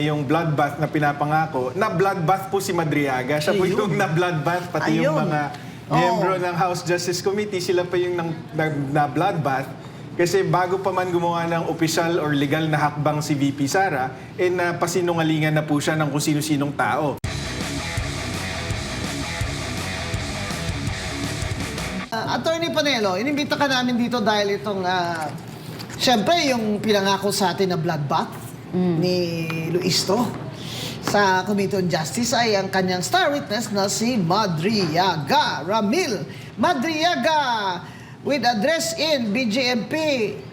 yung bloodbath na pinapangako, na bloodbath po si Madriaga. Siya po yung na bloodbath, pati yung mga miyembro ng House Justice Committee, sila pa yung na bloodbath. Kasi bago pa man gumawa ng opisyal or legal na hakbang si VP Sara, pasinungalingan na po siya ng kung sino-sinong tao. Attorney Panelo, inimbita ka namin dito dahil itong, siyempre, yung pinangako sa atin na bloodbath ni Luisto sa Committee on Justice ay ang kanyang star witness na si Madriaga Ramil. Madriaga, with address in BJMP.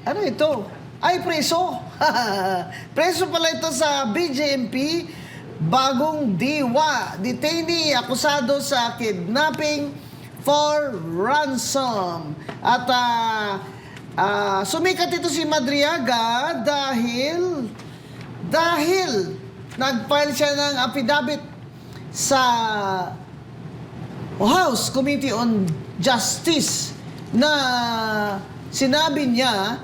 Ano ito? Ay, preso. Preso pala ito sa BJMP. Bagong diwa. Detainee akusado sa kidnapping for ransom. At sumikat ito si Madriaga dahil nag-file siya ng affidavit sa House Committee on Justice na sinabi niya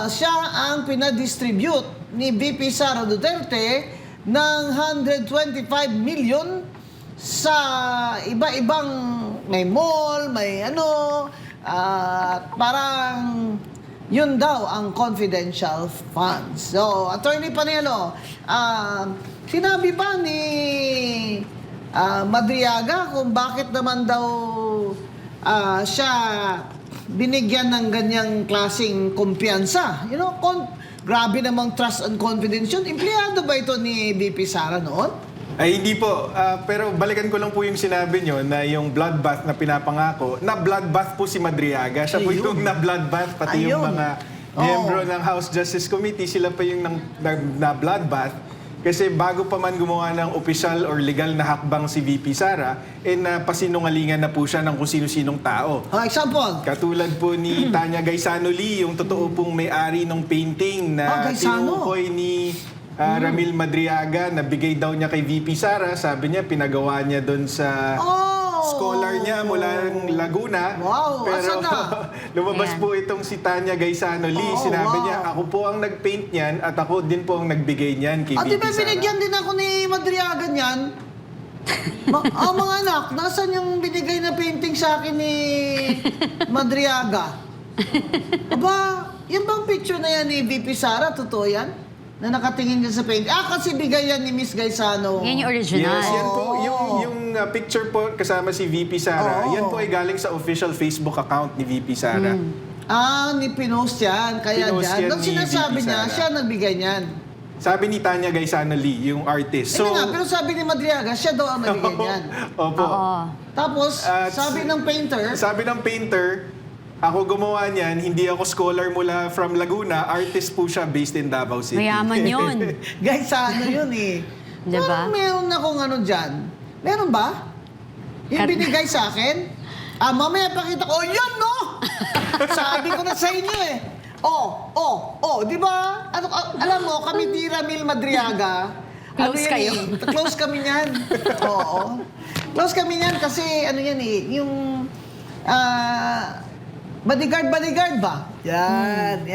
siya ang pinadistribute ni VP Sara Duterte ng 125 million sa iba-ibang may mall, may parang yun daw ang confidential funds. So, Attorney Panelo, sinabi ba ni Madriaga kung bakit naman daw siya binigyan ng ganyang klaseng kumpiyansa? You know, grabe namang trust and confidence yun. Empleyado ba ito ni VP Sara noon? Ay, hindi po. Pero balikan ko lang po yung sinabi nyo na yung bloodbath na pinapangako, na bloodbath po si Madriaga. Siya po yung na bloodbath, pati yung mga miyembro ng House Justice Committee, sila pa yung na bloodbath. Kasi bago pa man gumawa ng opisyal or legal na hakbang si VP Sara, pasinungalingan na po siya ng kung sino-sinong tao. Example? Katulad po ni Tanya Gaisano Lee, yung totoo pong may-ari ng painting na tinukoy ni Ramil Madriaga, na bigay daw niya kay VP Sara. Sabi niya, pinagawa niya doon sa scholar niya mula ng Laguna. Wow, pero lumabas po itong si Tanya Gaisano Lee. Sinabi niya, ako po ang nag-paint niyan at ako din po ang nagbigay niyan kay VP Sara. At diba binigyan din ako ni Madriaga niyan? Mga anak, nasan yung binigay na painting sa akin ni Madriaga? Aba, yan bang picture na yan ni VP Sara? Totoo yan? Na nakatingin dyan sa painting. Kasi bigay yan ni Miss Gaisano. Yan yung original. Yes, yan po. Yung picture po kasama si VP Sara, yan po ay galing sa official Facebook account ni VP Sara. Ni pinost yan. Kaya Pinost dyan. yan Nung ni sinasabi VP niya, Sara. siya nagbigay niyan. Sabi ni Tanya Gaisano Lee, yung artist. Hindi nga, pero sabi ni Madriaga, siya daw ang nagbigay niyan. Opo. Tapos, sabi ng painter, Sabi ng painter, ako gumawa niyan, hindi ako scholar mula from Laguna, artist po siya based in Davao City. Mayaman yun. Gaisano yun eh. Diba? Parang meron akong dyan. Meron ba? Yung binigay sa akin? Mamaya pakita ko, yan no! Sabi ko na sa inyo eh. Di ba? Alam mo, kami ni Ramil Madriaga, Close kayo. Close kami niyan. Oo. Close kami niyan kasi yan yung bodyguard ba? Yan.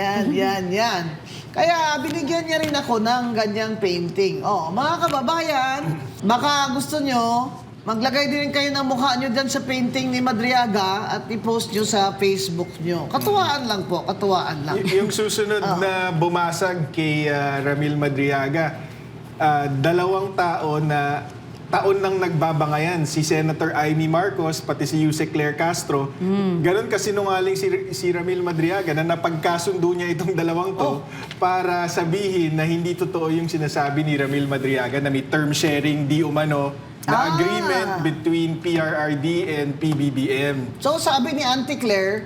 Kaya binigyan niya rin ako ng ganyang painting. Mga kababayan, baka gusto nyo, maglagay din kayo ng mukha nyo dyan sa painting ni Madriaga at i-post nyo sa Facebook nyo. Katuwaan lang po, katuwaan lang. Yung susunod na bumasag kay Ramil Madriaga, 2 tao na taon nang nagbabangayan, si Senator Amy Marcos, pati si Yuse Claire Castro. Ganon kasinungaling si Ramil Madriaga na napagkasundo niya itong 2 to para sabihin na hindi totoo yung sinasabi ni Ramil Madriaga na may term sharing di umano na agreement between PRRD and PBBM. So sabi ni Auntie Claire,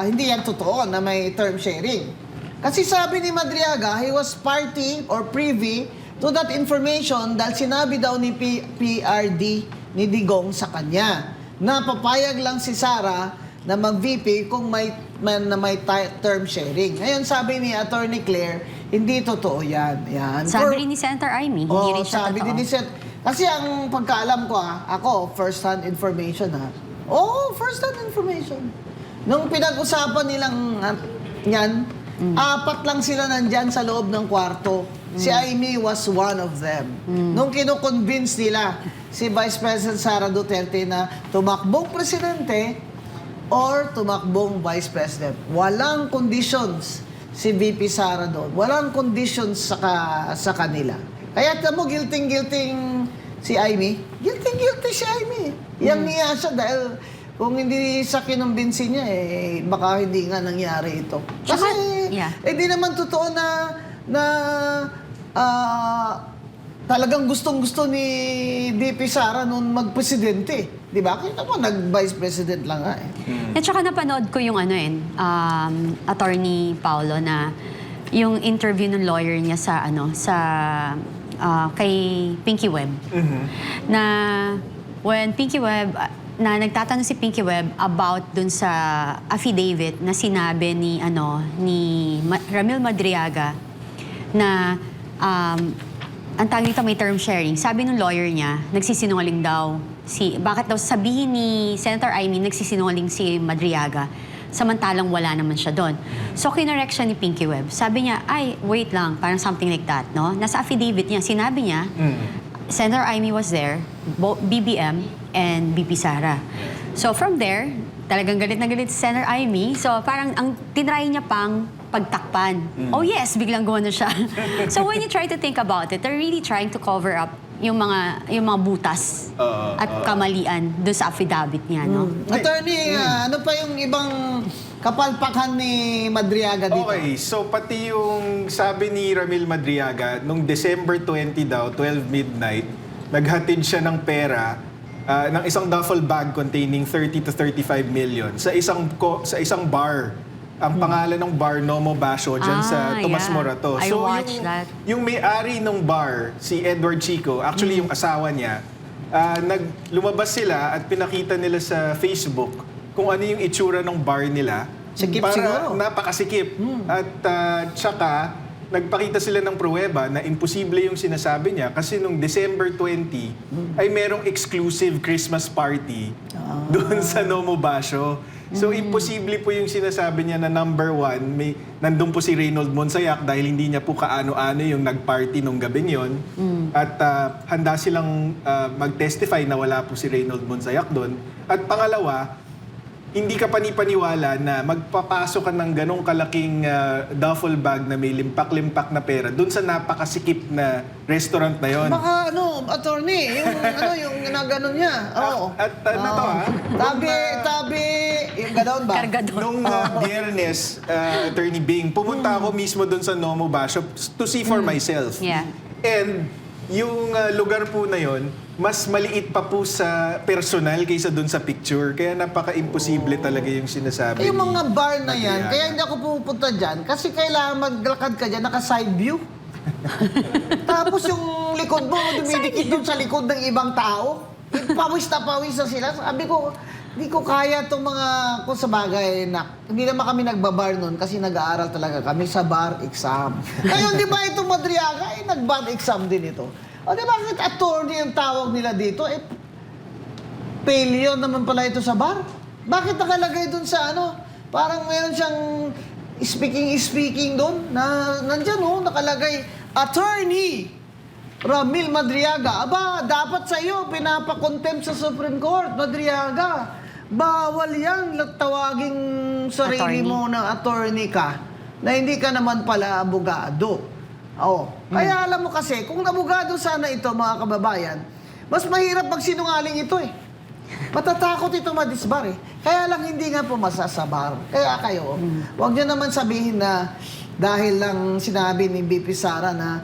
hindi yan totoo na may term sharing. Kasi sabi ni Madriaga, he was party or privy to that information dahil sinabi daw ni PRD ni Digong sa kanya na papayag lang si Sara na mag-VP kung may term sharing. Ngayon sabi ni Attorney Claire, hindi totoo yan. Sabi rin ni Senator Amy, hindi rin siya sabi totoo. din ni kasi ang pagkaalam ko ako, first-hand information first-hand information. Nung pinag-usapan nilang yan, 4 lang sila nandyan sa loob ng kwarto. Si Amy was one of them. Nung kino-convince nila si Vice President Sara Duterte na tumakbong presidente or tumakbong Vice President. Walang conditions si VP Sara doon. Walang conditions sa kanila. Kaya mo, guilty si Amy. Guilty si Amy. Yang niya siya dahil kung hindi sa kinumbinsi niya, baka hindi nga nangyari ito. Kasi, hindi naman totoo na talagang gustong-gusto ni VP Sara noon magpresidente. Di ba? Kita mo, nag-vice president lang nga eh. At saka napanood ko yung attorney Paulo na yung interview ng lawyer niya sa kay Pinky Webb. Na when Pinky Webb na nagtatanong si Pinky Webb about dun sa affidavit na sinabi ni Ramil Madriaga na ang tawag nito may term sharing. Sabi ng lawyer niya, nagsisinungaling daw. Bakit daw sabihin ni Senator Amy nagsisinungaling si Madriaga samantalang wala naman siya doon. So, kinorek siya ni Pinky Webb. Sabi niya, wait lang, parang something like that, no? Nasa affidavit niya, sinabi niya, Senator Amy was there, BBM and BP Sara. So from there, talagang galit na galit si Senator Amy. So parang ang tinry niya pang pagtakpan. Oh yes, biglang gumano siya. So when you try to think about it, they're really trying to cover up yung mga butas at kamalian doon sa affidavit niya, no? Attorney, ano pa yung ibang kapalpakan ni Madriaga dito? Okay, so pati yung sabi ni Ramil Madriaga, nung December 20 daw, 12 midnight, naghatid siya ng pera ng isang duffel bag containing 30 to 35 million sa isang bar. Ang pangalan ng bar, Nomo Basho, dyan sa Tomas Morato. I watched that. Yung may-ari ng bar, si Edward Chico, actually yung asawa niya, lumabas sila at pinakita nila sa Facebook kung ano yung itsura ng bar nila. Sikip para siguro. napakasikip. At tsaka, nagpakita sila ng pruweba na imposible yung sinasabi niya kasi nung December 20 ay merong exclusive Christmas party doon sa Nomo Basho. So, imposible po yung sinasabi niya na number one, nandun po si Reynold Monsayak dahil hindi niya po kaano-ano yung nag-party nung gabing yon. At handa silang mag-testify na wala po si Reynold Monsayak doon. At pangalawa, hindi ka panipaniwala na magpapasok ka ng ganong kalaking duffel bag na may limpak-limpak na pera doon sa napakasikip na restaurant na yon. Baka attorney, yung ginaganon niya. Oo. At Tabi, yung ganoon ba? Kargador. Nung Biyernes, Attorney Bing, pumunta ako mismo doon sa Nomo Basho to see for myself. Yeah. And yung lugar po na yon, mas maliit pa po sa personal kaysa doon sa picture. Kaya napaka-imposible talaga yung sinasabi Yung mga bar na yan, Madriaga. kaya hindi ako pupunta dyan kasi kailangan maglakad ka dyan, naka-side view. Tapos yung likod mo, dumidikit doon sa likod ng ibang tao. Pawis na sila. Sabi ko, hindi ko kaya itong mga, kung sa bagay, hindi naman kami nagbabar noon kasi nag-aaral talaga kami sa bar exam. Ngayon, di ba itong Madriaga, nag-bar exam din ito. O di bakit attorney ang tawag nila dito? Failure naman pala ito sa bar. Bakit nakalagay doon sa parang meron siyang speaking doon na nandyan nakalagay, Attorney Ramil Madriaga. Aba, dapat sa iyo pinapakontempt sa Supreme Court, Madriaga. Bawal yan, tawaging sarili mo na attorney ka na hindi ka naman pala abogado. Kaya alam mo kasi, kung abogado sana ito, mga kababayan, mas mahirap magsinungaling ito eh. Matatakot ito madisbar eh. Kaya lang hindi nga pumasa sa bar. Kaya kayo, huwag nyo naman sabihin na dahil lang sinabi ni BP Sara na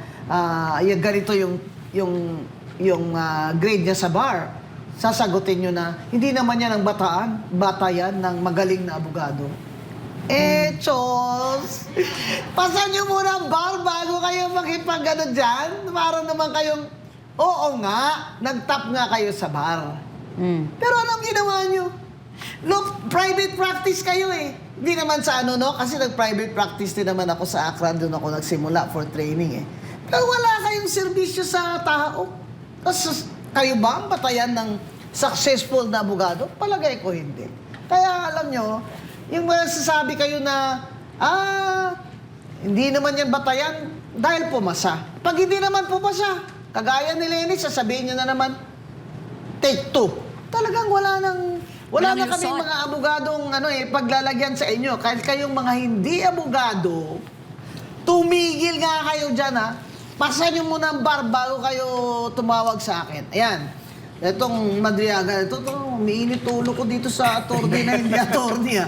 ganito yung grade niya sa bar, sasagutin nyo na hindi naman yan ang batayan ng magaling na abogado. Chos! Pasan nyo muna ang bar bago kayo makipag-ano dyan. Para naman kayong, oo nga, nag-top nga kayo sa bar. Pero anong ginawa nyo? Look, private practice kayo eh. Hindi naman sa kasi nag-private practice din naman ako sa Akran. Doon ako nagsimula for training eh. Pero wala kayong serbisyo sa tao. Tapos kayo ba ang batayan ng successful na abogado? Palagay ko hindi. Kaya alam nyo, yung masasabi kayo na, hindi naman yan batayan, dahil pumasa. Pag hindi naman pumasa, kagaya ni Lenny, sasabihin niya na naman, take 2. Talagang wala na Walang kami lusot. mga abogadong paglalagyan sa inyo. Kahit kayong mga hindi abogado, tumigil nga kayo dyan, ha? Pasan nyo muna ang bar bago kayo tumawag sa akin. Ayan. Itong Madriaga, ito, umiinit ulo ko dito sa attorney na hindi attorney, ha?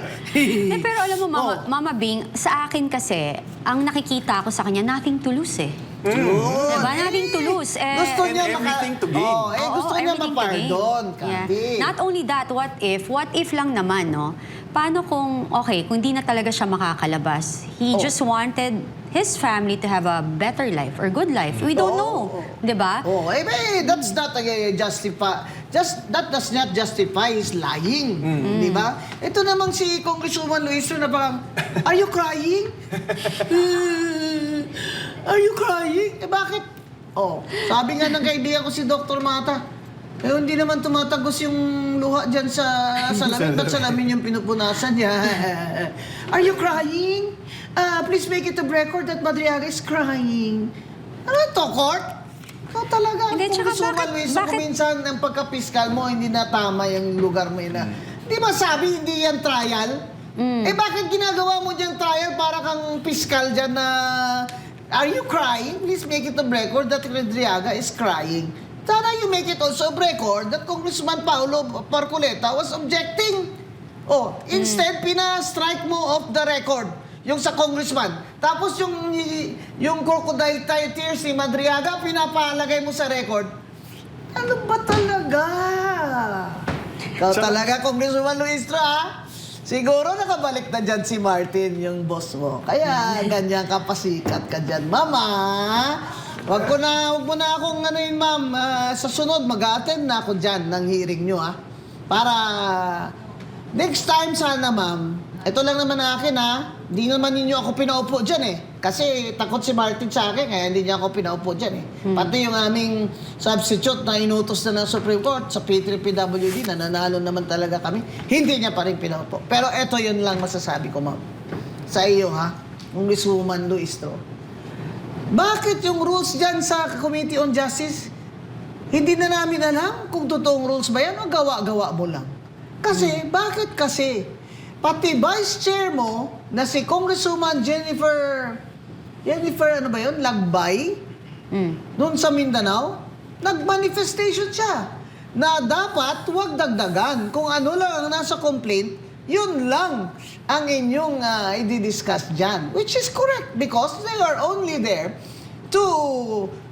Pero alam mo, Mama Bing, sa akin kasi, ang nakikita ko sa kanya, nothing to lose eh. Diba? Nothing to lose. Gusto niya And everything to gain. gusto niya everything to gain. mapardon, Yeah. Candy. Not only that, what if lang naman, no? Paano kung, kung di na talaga siya makakalabas? He just wanted his family to have a better life or good life. We don't know. Diba? That's not that does not justify his lying. Di ba? Ito namang si Congresswoman Luistro na parang, are you crying? Are you crying? Bakit? Sabi nga ng kaibigan ko si Dr. Mata, hindi naman tumatagos yung luha dyan sa salamin. Ba't salamin yung pinupunasan niya? Are you crying? Please make it a record that Madriaga is crying. Ano ito, court? So talaga, Hindi, kung tsaka gusto mo, Luis, kung minsan ang pagkapiskal mo, hindi na tama yung lugar mo yun. Di ba sabi, hindi yan trial? Bakit ginagawa mo dyan trial para kang piskal dyan na, are you crying? Please make it a record that Madriaga is crying. Sana you make it also a record that Congressman Paulo Parcoleta was objecting. Instead, pina-strike mo off the record yung sa congressman. Tapos yung crocodile tears ni Madriaga, pinapalagay mo sa record. Ano ba talaga? Ikaw talaga, Congressman Luistro, ha? Siguro nakabalik na dyan si Martin, yung boss mo. Kaya ganyan ka pasikat ka dyan. Mama, wag mo na akong ma'am. Sa sunod, mag-attend na ako dyan ng hearing nyo, ha? Para next time sana, ma'am, ito lang naman akin, ha? Di naman ninyo ako pinaupo dyan, eh. Kasi takot si Martin sa akin, kaya hindi niya ako pinaupo dyan, eh. Pati yung aming substitute na inutos na ng Supreme Court sa P3PWD, na nanalo naman talaga kami, hindi niya pa rin pinaupo. Pero eto yun lang masasabi ko, ma'am. Sa iyo, ha? Congresswoman Luistro. Bakit yung rules dyan sa Committee on Justice, hindi na namin alam kung totoong rules ba yan o gawa-gawa mo lang? Kasi, bakit kasi? Pati vice chair mo, na si Congresswoman Jennifer ano ba yun? Lagbay? Doon sa Mindanao, nag-manifestation siya na dapat huwag dagdagan. Kung ano lang ang nasa complaint, yun lang ang inyong i-discuss dyan. Which is correct because they are only there to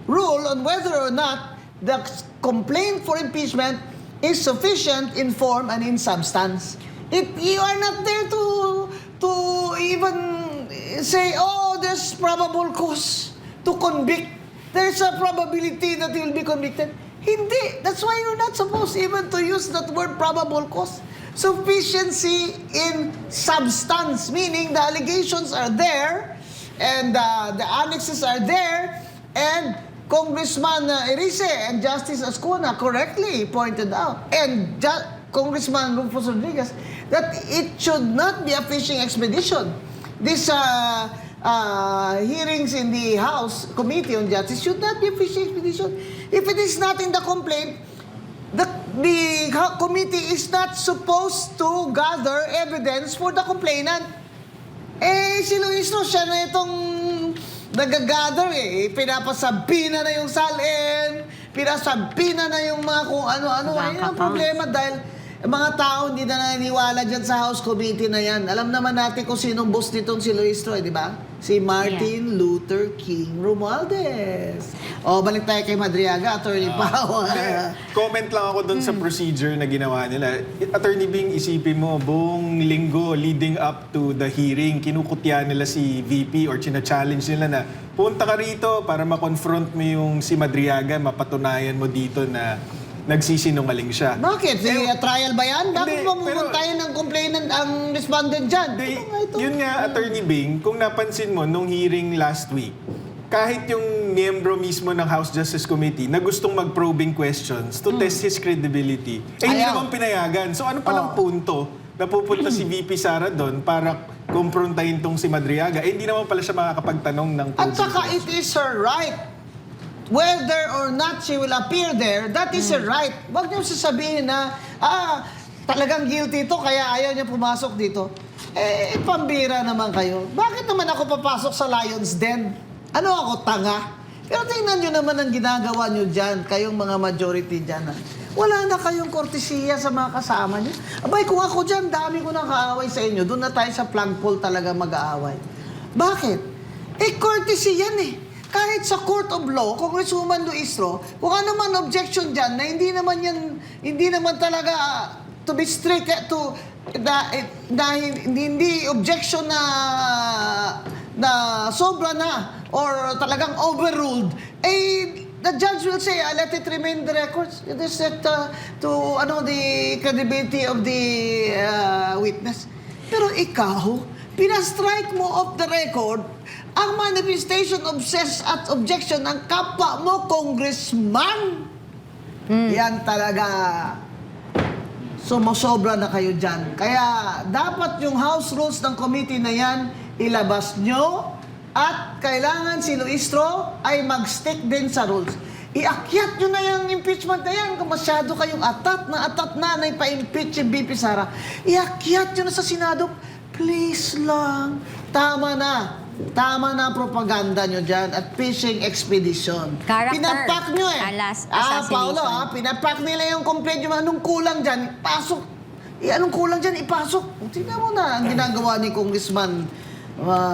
rule on whether or not the complaint for impeachment is sufficient in form and in substance. If you are not there to even say, there's probable cause to convict, there's a probability that he will be convicted. Hindi. That's why you're not supposed even to use that word probable cause. Sufficiency in substance, meaning the allegations are there and the annexes are there, and Congressman Erice and Justice Ascuna correctly pointed out, and Congressman Rufus Rodriguez, that it should not be a fishing expedition. These hearings in the House Committee on Justice should not be a fishing expedition. If it is not in the complaint, the committee is not supposed to gather evidence for the complainant. Si Luistro, siya na itong nag-gather, pinapasabi na yung salin, pinasabi na yung mga kung ano-ano. Ayun ang problema dahil mga tao hindi na naniniwala dyan sa House Committee na yan. Alam naman natin kung sinong boss nitong si Luistro, di ba? Si Martin Luther King Romualdez. Balik tayo kay Madriaga, Attorney Pao. Comment lang ako doon sa procedure na ginawa nila. Attorney Bing, isipin mo, buong linggo leading up to the hearing, kinukutya nila si VP or china-challenge nila na punta ka rito para ma-confront mo yung si Madriaga, mapatunayan mo dito na nagsisinungaling siya. Bakit? Trial ba yan? Bakit mo pumuntayan ng complainant ang respondent dyan? Yun nga, Attorney Bing, kung napansin mo nung hearing last week, kahit yung miyembro mismo ng House Justice Committee na gustong mag-probing questions to test his credibility, hindi Ayaw. naman pinayagan. So ano palang punto napupunta si VP Sara doon para kumprontahin tong si Madriaga. Eh, hindi naman pala siya makakapagtanong ng At posing saka question. it is her right. Whether or not she will appear there, that is her right. Huwag niyo sasabihin na, talagang guilty ito, kaya ayaw niya pumasok dito. Eh, pambira naman kayo. Bakit naman ako papasok sa Lions Den? Ano ako, tanga? Pero tingnan niyo naman ang ginagawa niyo dyan, kayong mga majority dyan. Wala na kayong kortesiya sa mga kasama niyo. Abay, kung ako dyan, dami ko nang kaaway sa inyo. Doon na tayo sa flagpole talaga mag-aaway. Bakit? Eh, courtesy yan eh. Kahit sa Court of Law, Congresswoman Luistro, kung ano man objection dyan, na hindi naman talaga to be strict, hindi objection na sobra na or talagang overruled, eh, the judge will say, let it remain in the records. It is set to the credibility of the witness. Pero ikaw, pinastrike mo off the record ang manifestation of cess at objection ng kapwa mo, congressman. Yan talaga. Sumusobra na kayo dyan. Kaya dapat yung house rules ng committee na yan, ilabas nyo at kailangan si Luistro ay mag-stick din sa rules. Iakyat nyo na yung impeachment na yan. Kung masyado kayong atat na ipa-impeach si BP Sara, iakyat nyo na sa Senado. Please lang. Tama na. Tama na propaganda nyo dyan at fishing expedition. Character. Pinapak nyo eh. Assassination. Paolo, pinapak nila yung complaint nyo. Anong kulang dyan? Ipasok. Anong kulang dyan? Ipasok. Tingnan mo na ang ginagawa ni Congressman,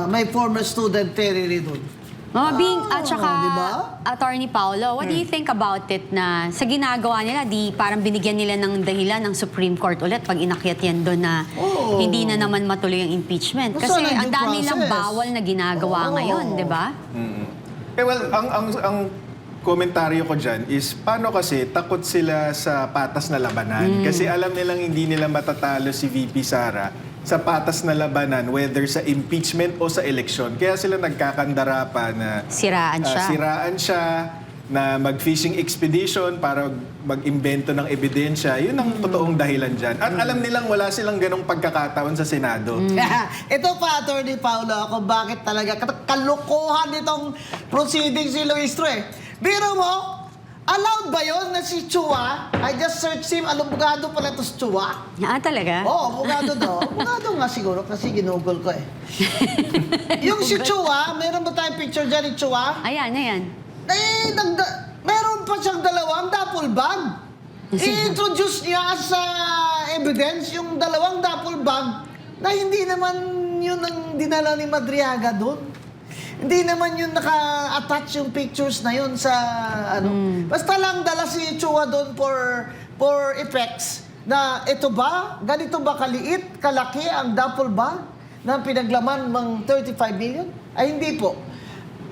my former student, Terry Ridon. Mama Bing, at saka diba? Attorney Paolo, what do you think about it na sa ginagawa nila, di parang binigyan nila ng dahilan ng Supreme Court ulit pag inakyat yan doon na hindi na naman matuloy ang impeachment. Basta Kasi ng due ang dami lang process. bawal na ginagawa ngayon, di ba? Eh, well, ang komentaryo ko dyan is, paano kasi takot sila sa patas na labanan? Kasi alam nilang hindi nila matatalo si VP Sara sa patas na labanan, whether sa impeachment o sa eleksyon. Kaya sila nagkakandara pa na Siraan siya. siraan siya, na mag-fishing expedition para mag-imbento ng ebidensya. Yun ang totoong dahilan dyan. At alam nilang wala silang ganong pagkakataon sa Senado. Ito pa, Attorney Paolo, ako bakit talaga kalukuhan itong proceedings si Luistro eh. Biro mo, allowed ba yun na si Chua, I just searched him, abogado pala ito si Chua. Talaga? Oo, abogado daw. Abogado nga siguro kasi ginugol ko eh. Yung si Chua, meron ba tayong picture dyan ni Chua? Ayan. Eh, meron pa siyang dalawang duffel bag. I-introduce niya sa evidence yung dalawang duffel bag na hindi naman yun ang dinala ni Madriaga doon. Hindi naman yun naka-attach yung pictures na yun sa Basta lang dala si Chua doon for effects na ito ba, ganito ba kaliit, kalaki ang duffel bag na pinaglaman ng 35 million? Ay hindi po.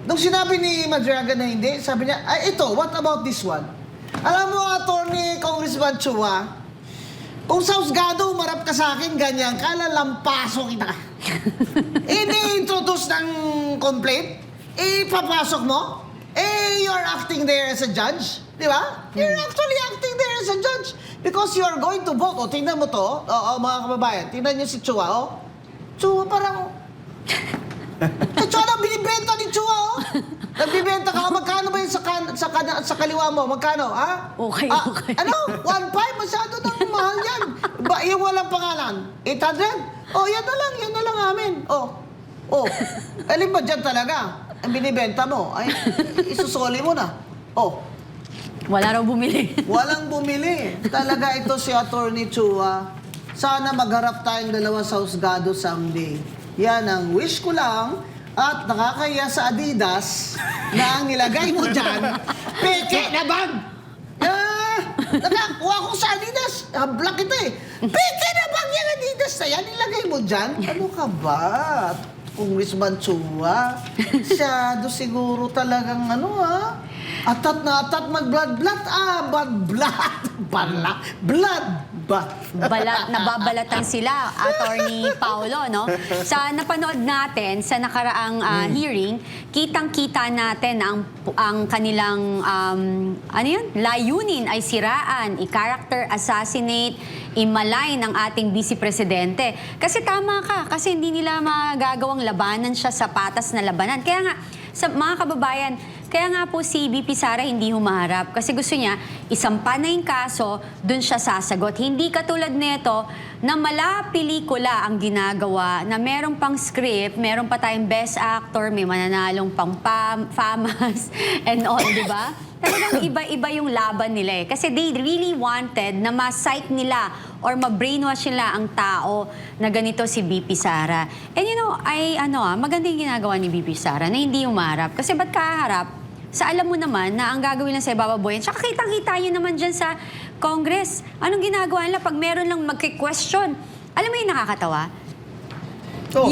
Nung sinabi ni Madriaga na hindi, sabi niya, ay ito, what about this one? Alam mo, Attorney Congressman Chua, kung sa husgado, umarap ka sa akin, ganyan ka, lalampaso kita. Ini-introduce ng complaint, ipapasok mo, you're acting there as a judge, di ba? You're actually acting there as a judge because you are going to vote. O, tingnan mo to, mga kababayan, tingnan niyo si Chua, Chua parang, Chua na binibenta ni Chua, nagbibenta ka, magkano ba yun sa kaliwa mo? Magkano, ha? Okay. Ano? 1.5? Masyado nang mahal yan. Yung walang pangalan? 800? Yan na lang amin. Alin ba dyan talaga? Ang binibenta mo, ay isusoli mo na. Wala raw bumili. Walang bumili. Talaga ito si Attorney Chua. Sana magharap tayong dalawa sa husgado someday. Yan ang wish ko lang. At nakakaya sa Adidas na ang nilagay mo dyan, peke na bag! Nakakuha ko sa Adidas. Black ito eh. Peke na bag yung Adidas na yan. Nilagay mo dyan. Ano ka ba? Congressman Chua. Masyado siguro talagang atat na atat mag-blood-blood. Blood. nababalatan sila, Attorney Paulo, no? Sa napanood natin sa nakaraang hearing, kitang-kita natin na ang kanilang layunin ay siraan, i-character assassinate, i-malign ang ating Vice Presidente. Kasi tama ka, kasi hindi nila magagawang labanan siya sa patas na labanan. Kaya nga, sa mga kababayan, kaya nga po si VP Sara hindi humaharap kasi gusto niya isampa na yung kaso, dun siya sasagot. Hindi katulad nito na mala pelikula ang ginagawa, na merong pang script, meron pa tayong best actor, may mananalong pang FAMAS and all, di ba? Talagang iba-iba yung laban nila eh. Kasi they really wanted na ma-psych nila or ma-brainwash nila ang tao na ganito si VP Sara. And you know, maganda yung ginagawa ni VP Sara na hindi umarap. Kasi ba't kaharap? Sa alam mo naman na ang gagawin lang sa ibababoyan, tsaka kitang-kita nyo naman dyan sa Congress. Anong ginagawa nila pag meron lang magki-question? Alam mo yung nakakatawa? Oh.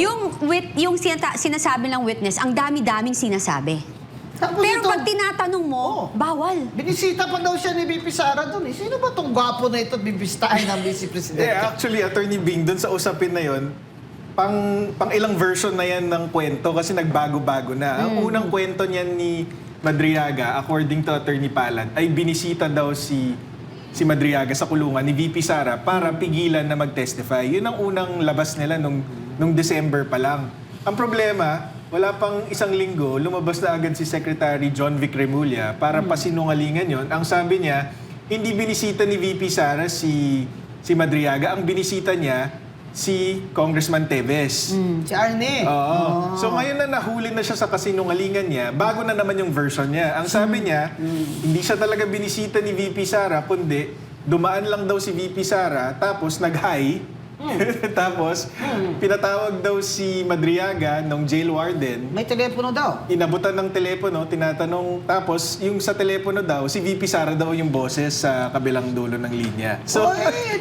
Yung sinasabi ng witness, ang dami-daming sinasabi. Tapos Pero ito, pag tinatanong mo, bawal. binisita pa daw siya ni VP Sara doon. Sino ba tong gwapo na ito at bibistahin ng Vice Presidente? Actually, Attorney Bing, dun sa usapin na yon, pang ilang version na yan ng kwento kasi nagbago-bago na. Ang unang kwento niyan ni Madriaga, according to Attorney Palad, ay binisita daw si Madriaga sa kulungan ni VP Sara para pigilan na mag-testify. Yun ang unang labas nila nung December pa lang. Ang problema, wala pang isang linggo, lumabas na agad si Secretary John Vic Remulla para pasinungalingan yon. Ang sabi niya, hindi binisita ni VP Sara si Madriaga. Ang binisita niya, si Congressman Teves. Si Arne. Oo. So ngayon na nahuli na siya sa kasinungalingan niya, bago na naman yung version niya. Ang sabi niya, hindi siya talaga binisita ni VP Sara, kundi dumaan lang daw si VP Sara, tapos nag-hi. Tapos, pinatawag daw si Madriaga ng jail warden. May telepono daw. Inabutan ng telepono, tinatanong, tapos yung sa telepono daw, si VP Sara daw yung boses sa kabilang dulo ng linya. So,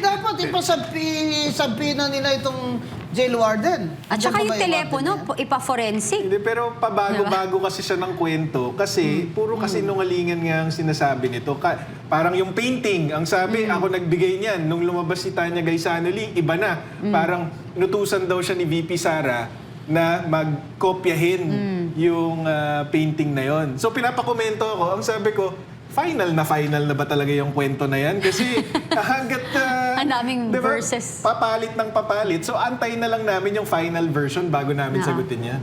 Dapat ipasabi na nila itong jail warden. At saka Diyan ba yung ba telepono, warden yan? ipa-forensic. hindi, pero pabago-bago kasi siya ng kwento kasi puro kasinungalingan nga ang sinasabi nito. Parang yung painting, ang sabi, ako nagbigay niyan. Nung lumabas si Tanya Gaisano Lee, iba na. Parang inutusan daw siya ni VP Sara na magkopyahin yung painting na yon. So pinapakomento ako, ang sabi ko, final na ba talaga yung kwento na yan? Kasi hanggat Ang daming verses. papalit ng papalit. So antayin na lang namin yung final version bago namin sagutin yan.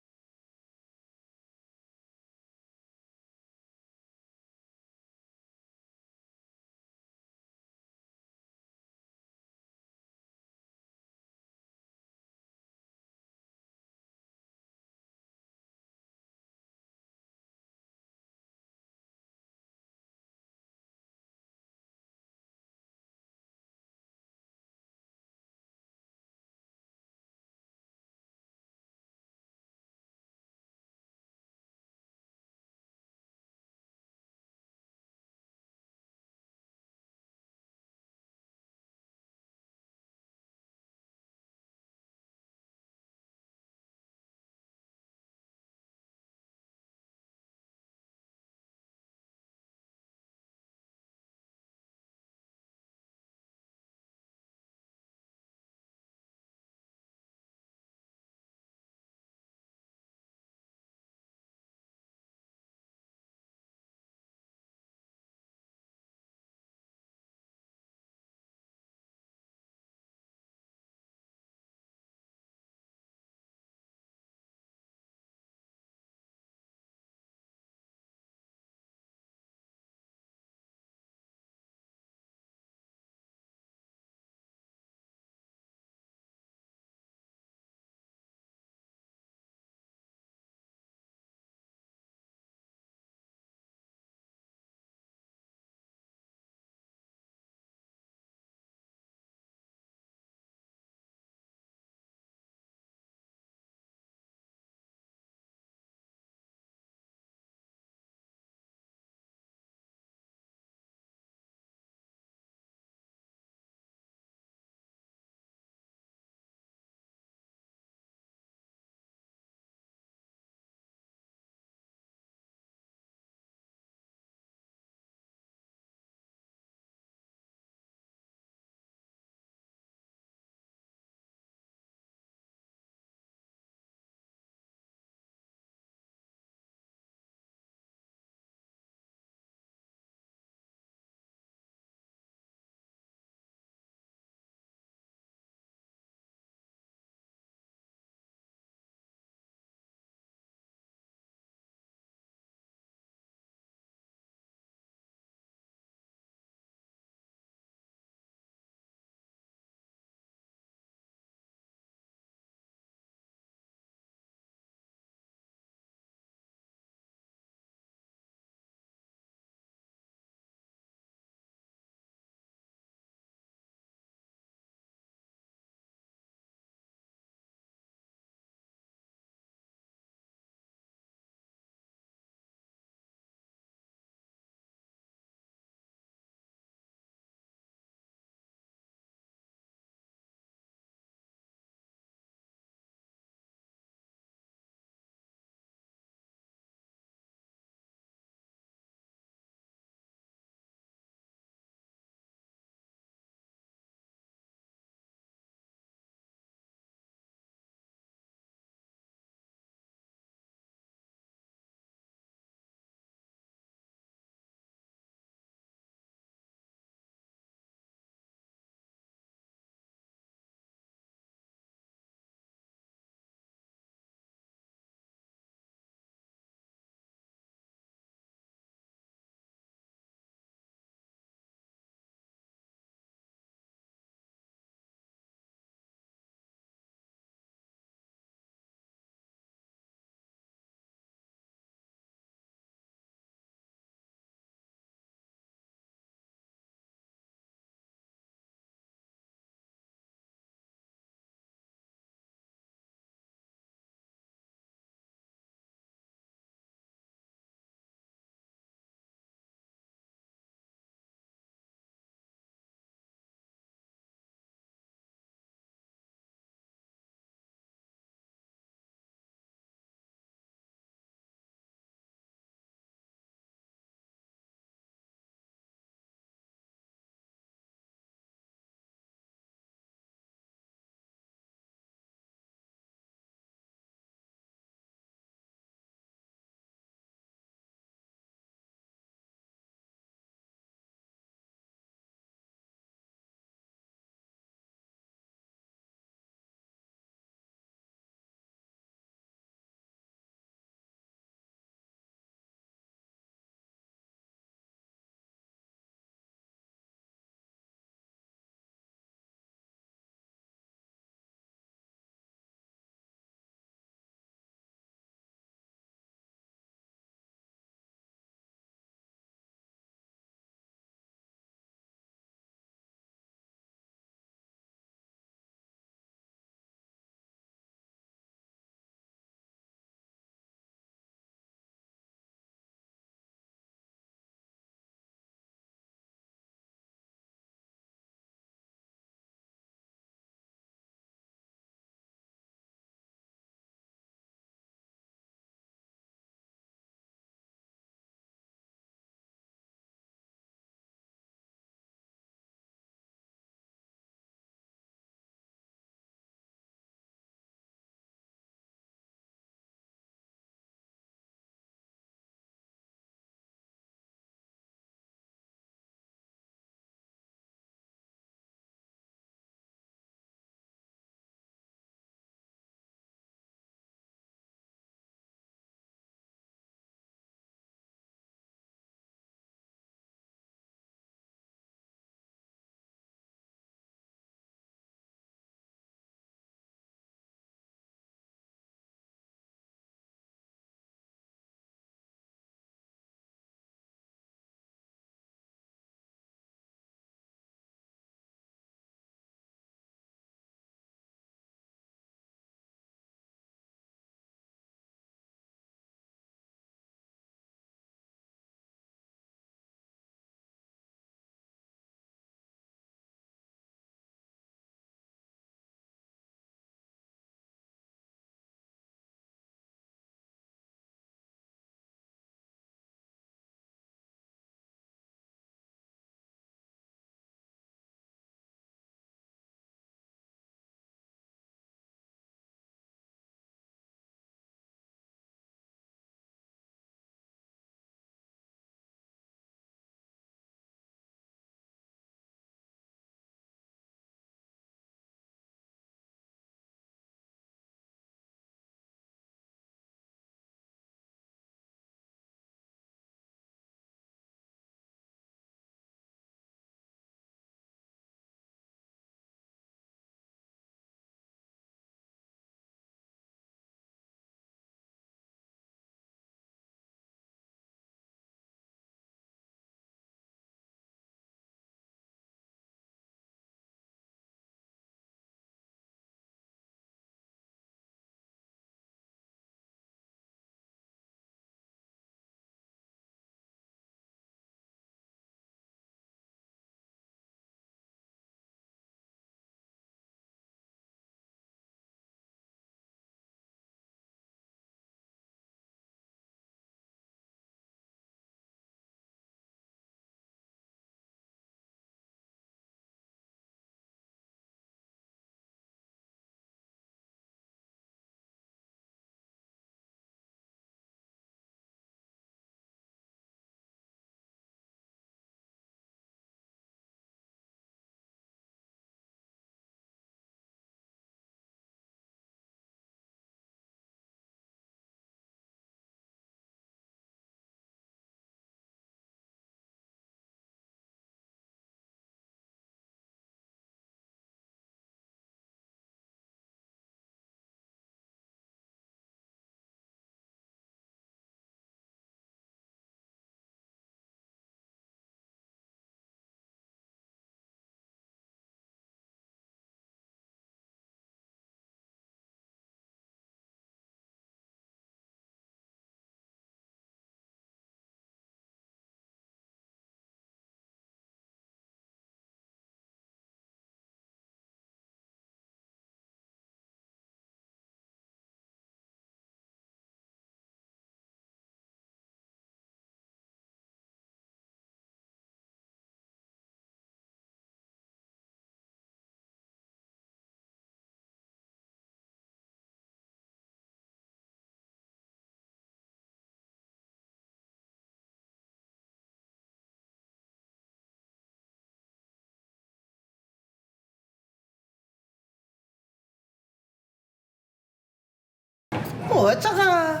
At saka,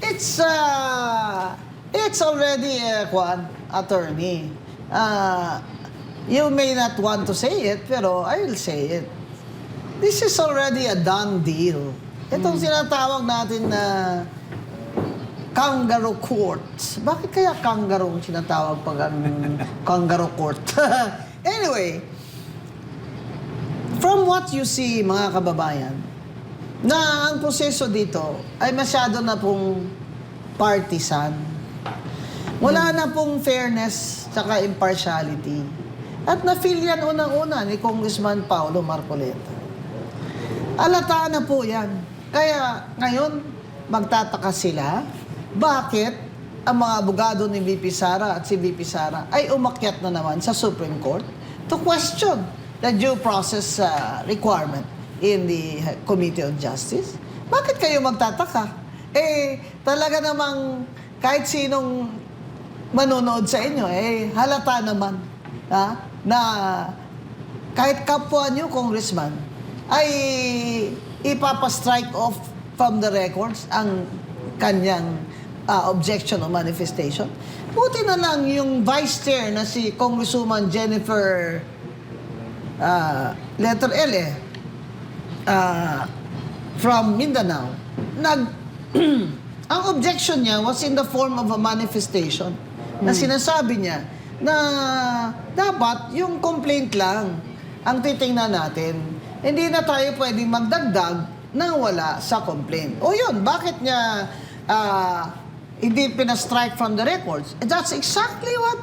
it's already a attorney. You may not want to say it, pero I will say it. This is already a done deal. Itong sinatawag natin na kangaroo courts. Bakit kaya kangaroo sinatawag pag ang kangaroo court? Anyway, from what you see, mga kababayan, na ang proseso dito ay masyado na pong partisan. Wala na pong fairness tsaka impartiality. At na-feel yan unang-una ni Congressman Paulo Marcoleta. Alata na po yan. Kaya ngayon, magtataka sila bakit ang mga abogado ni VP Sara at si VP Sara ay umakyat na naman sa Supreme Court to question the due process requirement in the Committee on Justice. Bakit kayo magtataka? Talaga namang kahit sinong manonood sa inyo, halata naman na kahit kapwa nyo, Congressman, ay ipapastrike off from the records ang kanyang objection o manifestation. Buti na lang yung Vice Chair na si Congresswoman Jennifer letter L from Mindanao, ang objection niya was in the form of a manifestation na sinasabi niya na dapat yung complaint lang ang titingnan natin. Hindi na tayo pwedeng magdagdag nang wala sa complaint. O yun, bakit niya hindi pinastrike from the records? That's exactly what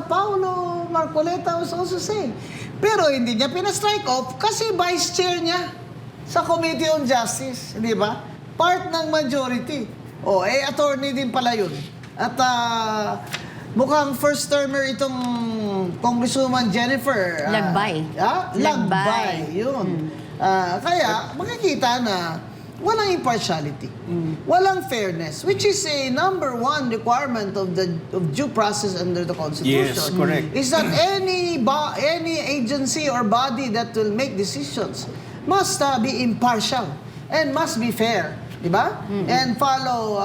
Paulo Marcoleta was also saying. Pero hindi niya pinastrike off kasi vice chair niya sa Committee on Justice, di ba? Part ng majority. Attorney din pala yun. At mukhang first termer itong Congresswoman Jennifer. Lagbay. Lagbay. Yun. Kaya makikita na walang impartiality. Walang fairness, which is a number one requirement of due process under the Constitution. Yes, correct. Is that any agency or body that will make decisions must be impartial and must be fair, di ba? And follow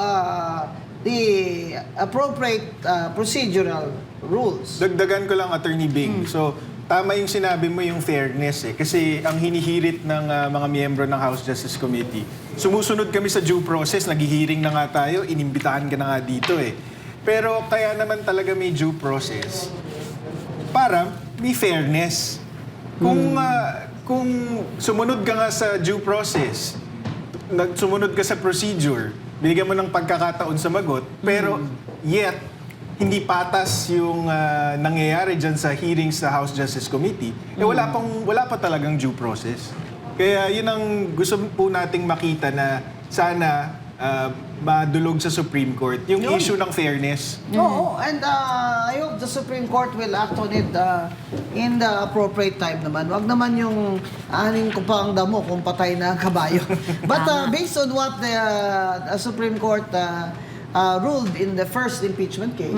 the appropriate procedural rules. Dagdagan ko lang, Attorney Bing. So, tama yung sinabi mo yung fairness Kasi ang hinihirit ng mga miyembro ng House Justice Committee, sumusunod kami sa due process, naghihiring na nga tayo, inimbitahan ka na nga dito Pero kaya naman talaga may due process para may fairness. Kung sumunod ka nga sa due process, sumunod ka sa procedure, binigyan mo ng pagkakataon sa magot, pero yet, hindi patas yung nangyayari dyan sa hearings sa House Justice Committee, wala pa talagang due process. Kaya yun ang gusto po nating makita na sana madulog sa Supreme Court, yung issue ng fairness. Oo, and I hope the Supreme Court will act on it in the appropriate time naman. Wag naman yung aning ko pa ang damo kung patay na ang kabayo. But based on what the Supreme Court ruled in the first impeachment case,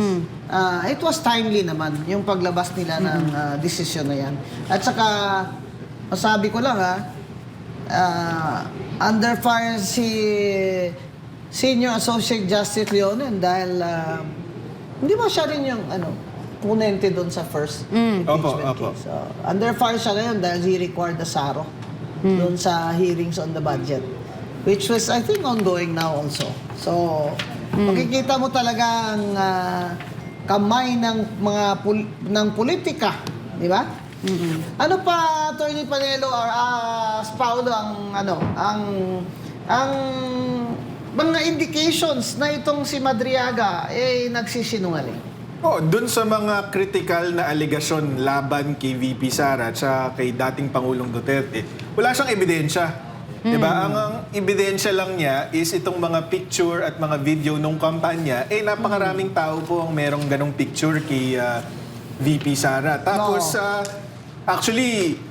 it was timely naman yung paglabas nila ng desisyon na yan. At saka, masabi ko lang under fire si Senior Associate Justice Leonen dahil hindi ba siya rin yung punente doon sa first impeachment case. So, under fire siya ngayon dahil he required the SARO doon sa hearings on the budget, which was, I think, ongoing now also. So, makikita mo talaga ang kamay ng mga ng politika, di ba? Ano pa, Attorney Panelo or Paulo, ang mga indications na itong si Madriaga nagsisinungaling? Dun sa mga critical na aligasyon laban kay VP Sara at kay dating Pangulong Duterte, wala siyang ebidensya. Diba? Ang ebidensya lang niya is itong mga picture at mga video nung kampanya. Napakaraming tao po ang merong ganong picture kay VP Sara. Tapos, actually,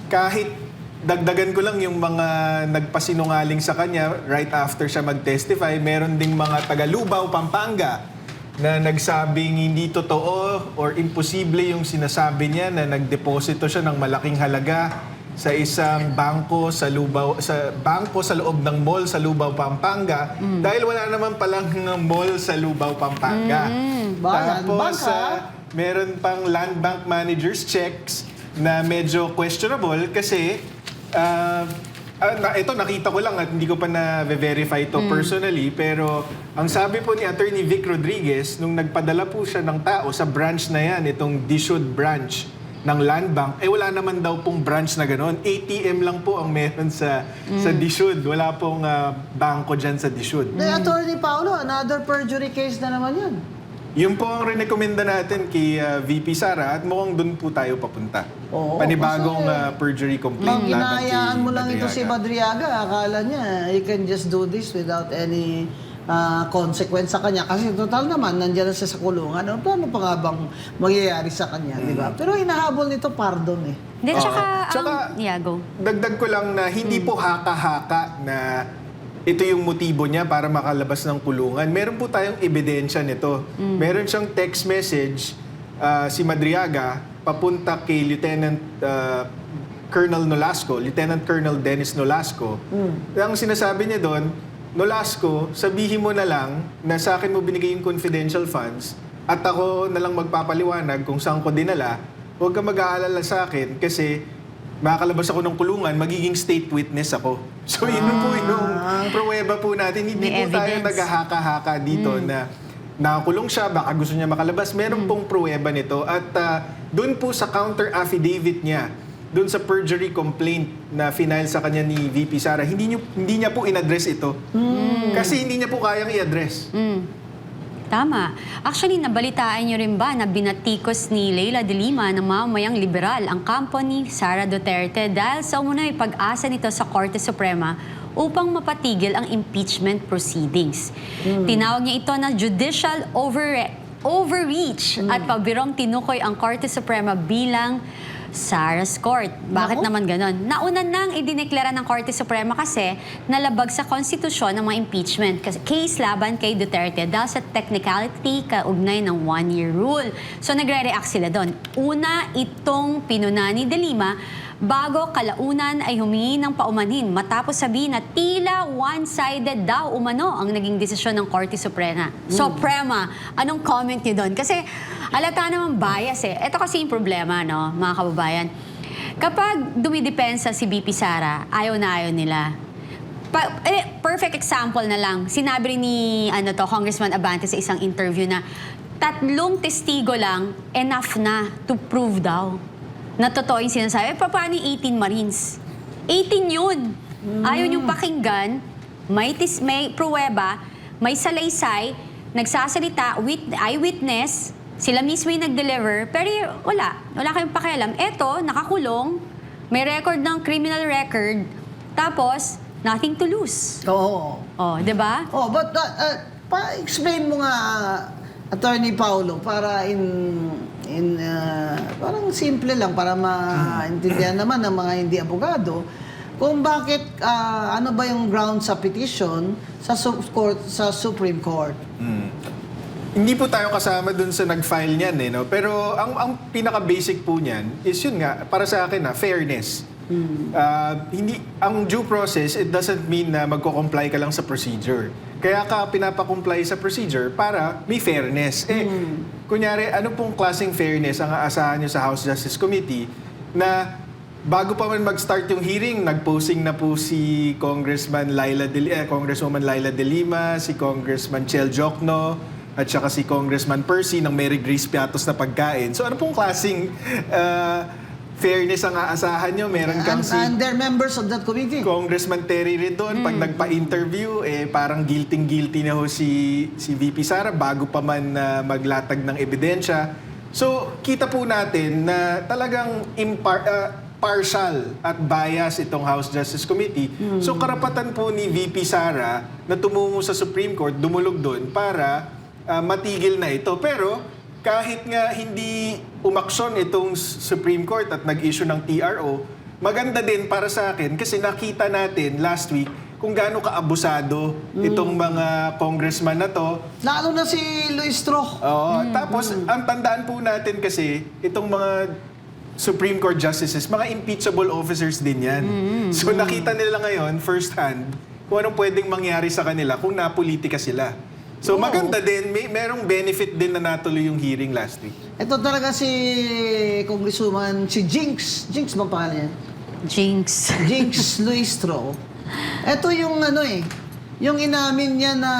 kahit dagdagan ko lang yung mga nagpasinungaling sa kanya right after siya mag-testify, meron ding mga taga-Lubao, Pampanga na nagsabing hindi totoo or imposible yung sinasabi niya na nagdeposito siya ng malaking halaga sa isang bangko sa loob ng mall sa Lubao, Pampanga dahil wala naman palang mall sa Lubao, Pampanga. Land bank, Meron pang land bank managers checks na medyo questionable kasi ito nakita ko lang at hindi ko pa na-verify ito personally, pero ang sabi po ni Attorney Vic Rodriguez nung nagpadala po siya ng tao sa branch na yan, itong Dishud branch ng Land Bank, wala naman daw pong branch na gano'n. ATM lang po ang meron sa Dishud. Wala pong bangko dyan sa Dishud. Attorney Paolo, another perjury case na naman yun. Yun po ang rinekomenda natin kay VP Sara at mukhang doon po tayo papunta. Oo, Panibagong perjury complaint laban kay Hinahayaan mo lang ito si Madriaga. Madriaga. Akala niya, he can just do this without any consequence sa kanya. Kasi total naman, nandiyan na siya sa kulungan. Paano pa nga bang mangyayari sa kanya, di ba? Pero hinahabol nito, pardon eh. Then, tsaka, Tsaka, go. Dagdag ko lang na hindi po haka-haka na ito yung motibo niya para makalabas ng kulungan. Meron po tayong ebidensya nito. Meron siyang text message, si Madriaga, papunta kay Lieutenant Colonel Nolasco, Lieutenant Colonel Dennis Nolasco. Ang sinasabi niya doon, Nolasco, sabihin mo na lang na sa akin mo binigay yung confidential funds at ako na lang magpapaliwanag kung saan ko dinala. Huwag ka mag-aalala sa akin kasi makakalabas ako ng kulungan, magiging state witness ako. So yun po yung pruweba po natin. Hindi May po tayo evidence. naghahaka-haka dito na nakakulong siya, baka gusto niya makalabas. Meron pong pruweba nito. At doon po sa counter affidavit niya, doon sa perjury complaint na final sa kanya ni VP Sara, hindi niya po in-address ito. Kasi hindi niya po kayang i-address. Tama. Actually, nabalitaan nyo rin ba na binatikos ni Leila de Lima ng mamayang liberal ang kampo ni Sara Duterte dahil sa umunay pag-asa nito sa Korte Suprema upang mapatigil ang impeachment proceedings. Tinawag niya ito na judicial overreach at pabirong tinukoy ang Korte Suprema bilang Sara's Court. Bakit naman ganon? Nauna nang idineklara ng Korte Suprema kasi nalabag sa konstitusyon ng mga impeachment case laban kay Duterte dahil sa technicality kaugnay ng one-year rule. So nagre-react sila doon. Una, itong pinuna ni De Lima bago kalaunan ay humingi ng paumanhin matapos sabihin na tila one-sided daw umano ang naging desisyon ng Korte Suprema. Suprema, anong comment niyo doon? Kasi halata naman bias eh. Ito kasi yung problema, no, mga kababayan. Kapag dumidepensa si BP Sara, ayaw na ayaw nila. Perfect example na lang. Sinabi rin ni Congressman Abante sa isang interview na 3 testigo lang, enough na to prove daw na totoo yung sinasabi. Paano yung 18 Marines? 18 yun. Ayaw niyong pakinggan, may pruweba, may salaysay, nagsasalita, eyewitness, sila mismo yung nag-deliver, pero wala kayong pakialam. Eto, nakakulong, may record ng criminal record, tapos, nothing to lose. Oo. Oh, di ba? Oh, but pa-explain mo nga, Attorney Paulo, para parang simple lang para maintindihan naman ng mga hindi abogado kung bakit ano ba yung ground sa petition sa Supreme Court. Hindi po tayo kasama dun sa nag-file niyan no? Pero ang pinaka-basic po niyan is yun nga, para sa akin fairness. Hindi, ang due process, it doesn't mean na magko-comply ka lang sa procedure. Kaya ka pinapa-comply sa procedure para may fairness. Kunyari, ano pong klaseng fairness ang aasahan nyo sa House Justice Committee na bago pa man mag-start yung hearing, nag-posing na po si Congresswoman Laila De Lima, si Congressman Chel Jokno, at saka si Congressman Percy ng Mary Grace Piatos na pagkain. So ano pong klaseng fairness ang aasahan nyo? Meron kang And they're members of that committee. Congressman Terry Redon, pag nagpa-interview, parang guilty na ho si VP Sara bago pa man maglatag ng ebidensya. So, kita po natin na talagang partial at bias itong House Justice Committee. So, karapatan po ni VP Sara na tumungo sa Supreme Court, dumulog doon para matigil na ito. Pero, kahit nga hindi umaksyon itong Supreme Court at nag-issue ng TRO, maganda din para sa akin kasi nakita natin last week kung gaano kaabusado itong mga congressman na to. Lalo na si Luis Tro. Tapos, ang tandaan po natin kasi, itong mga Supreme Court justices, mga impeachable officers din yan. So nakita nila ngayon, first hand, kung anong pwedeng mangyari sa kanila kung napolitika sila. So maganda din, merong benefit din na natuloy yung hearing last week. Ito talaga si Congresswoman, si Jinx. Jinx ba pangalan yan? Jinx. Jinx Luistro. Ito yung yung inamin niya na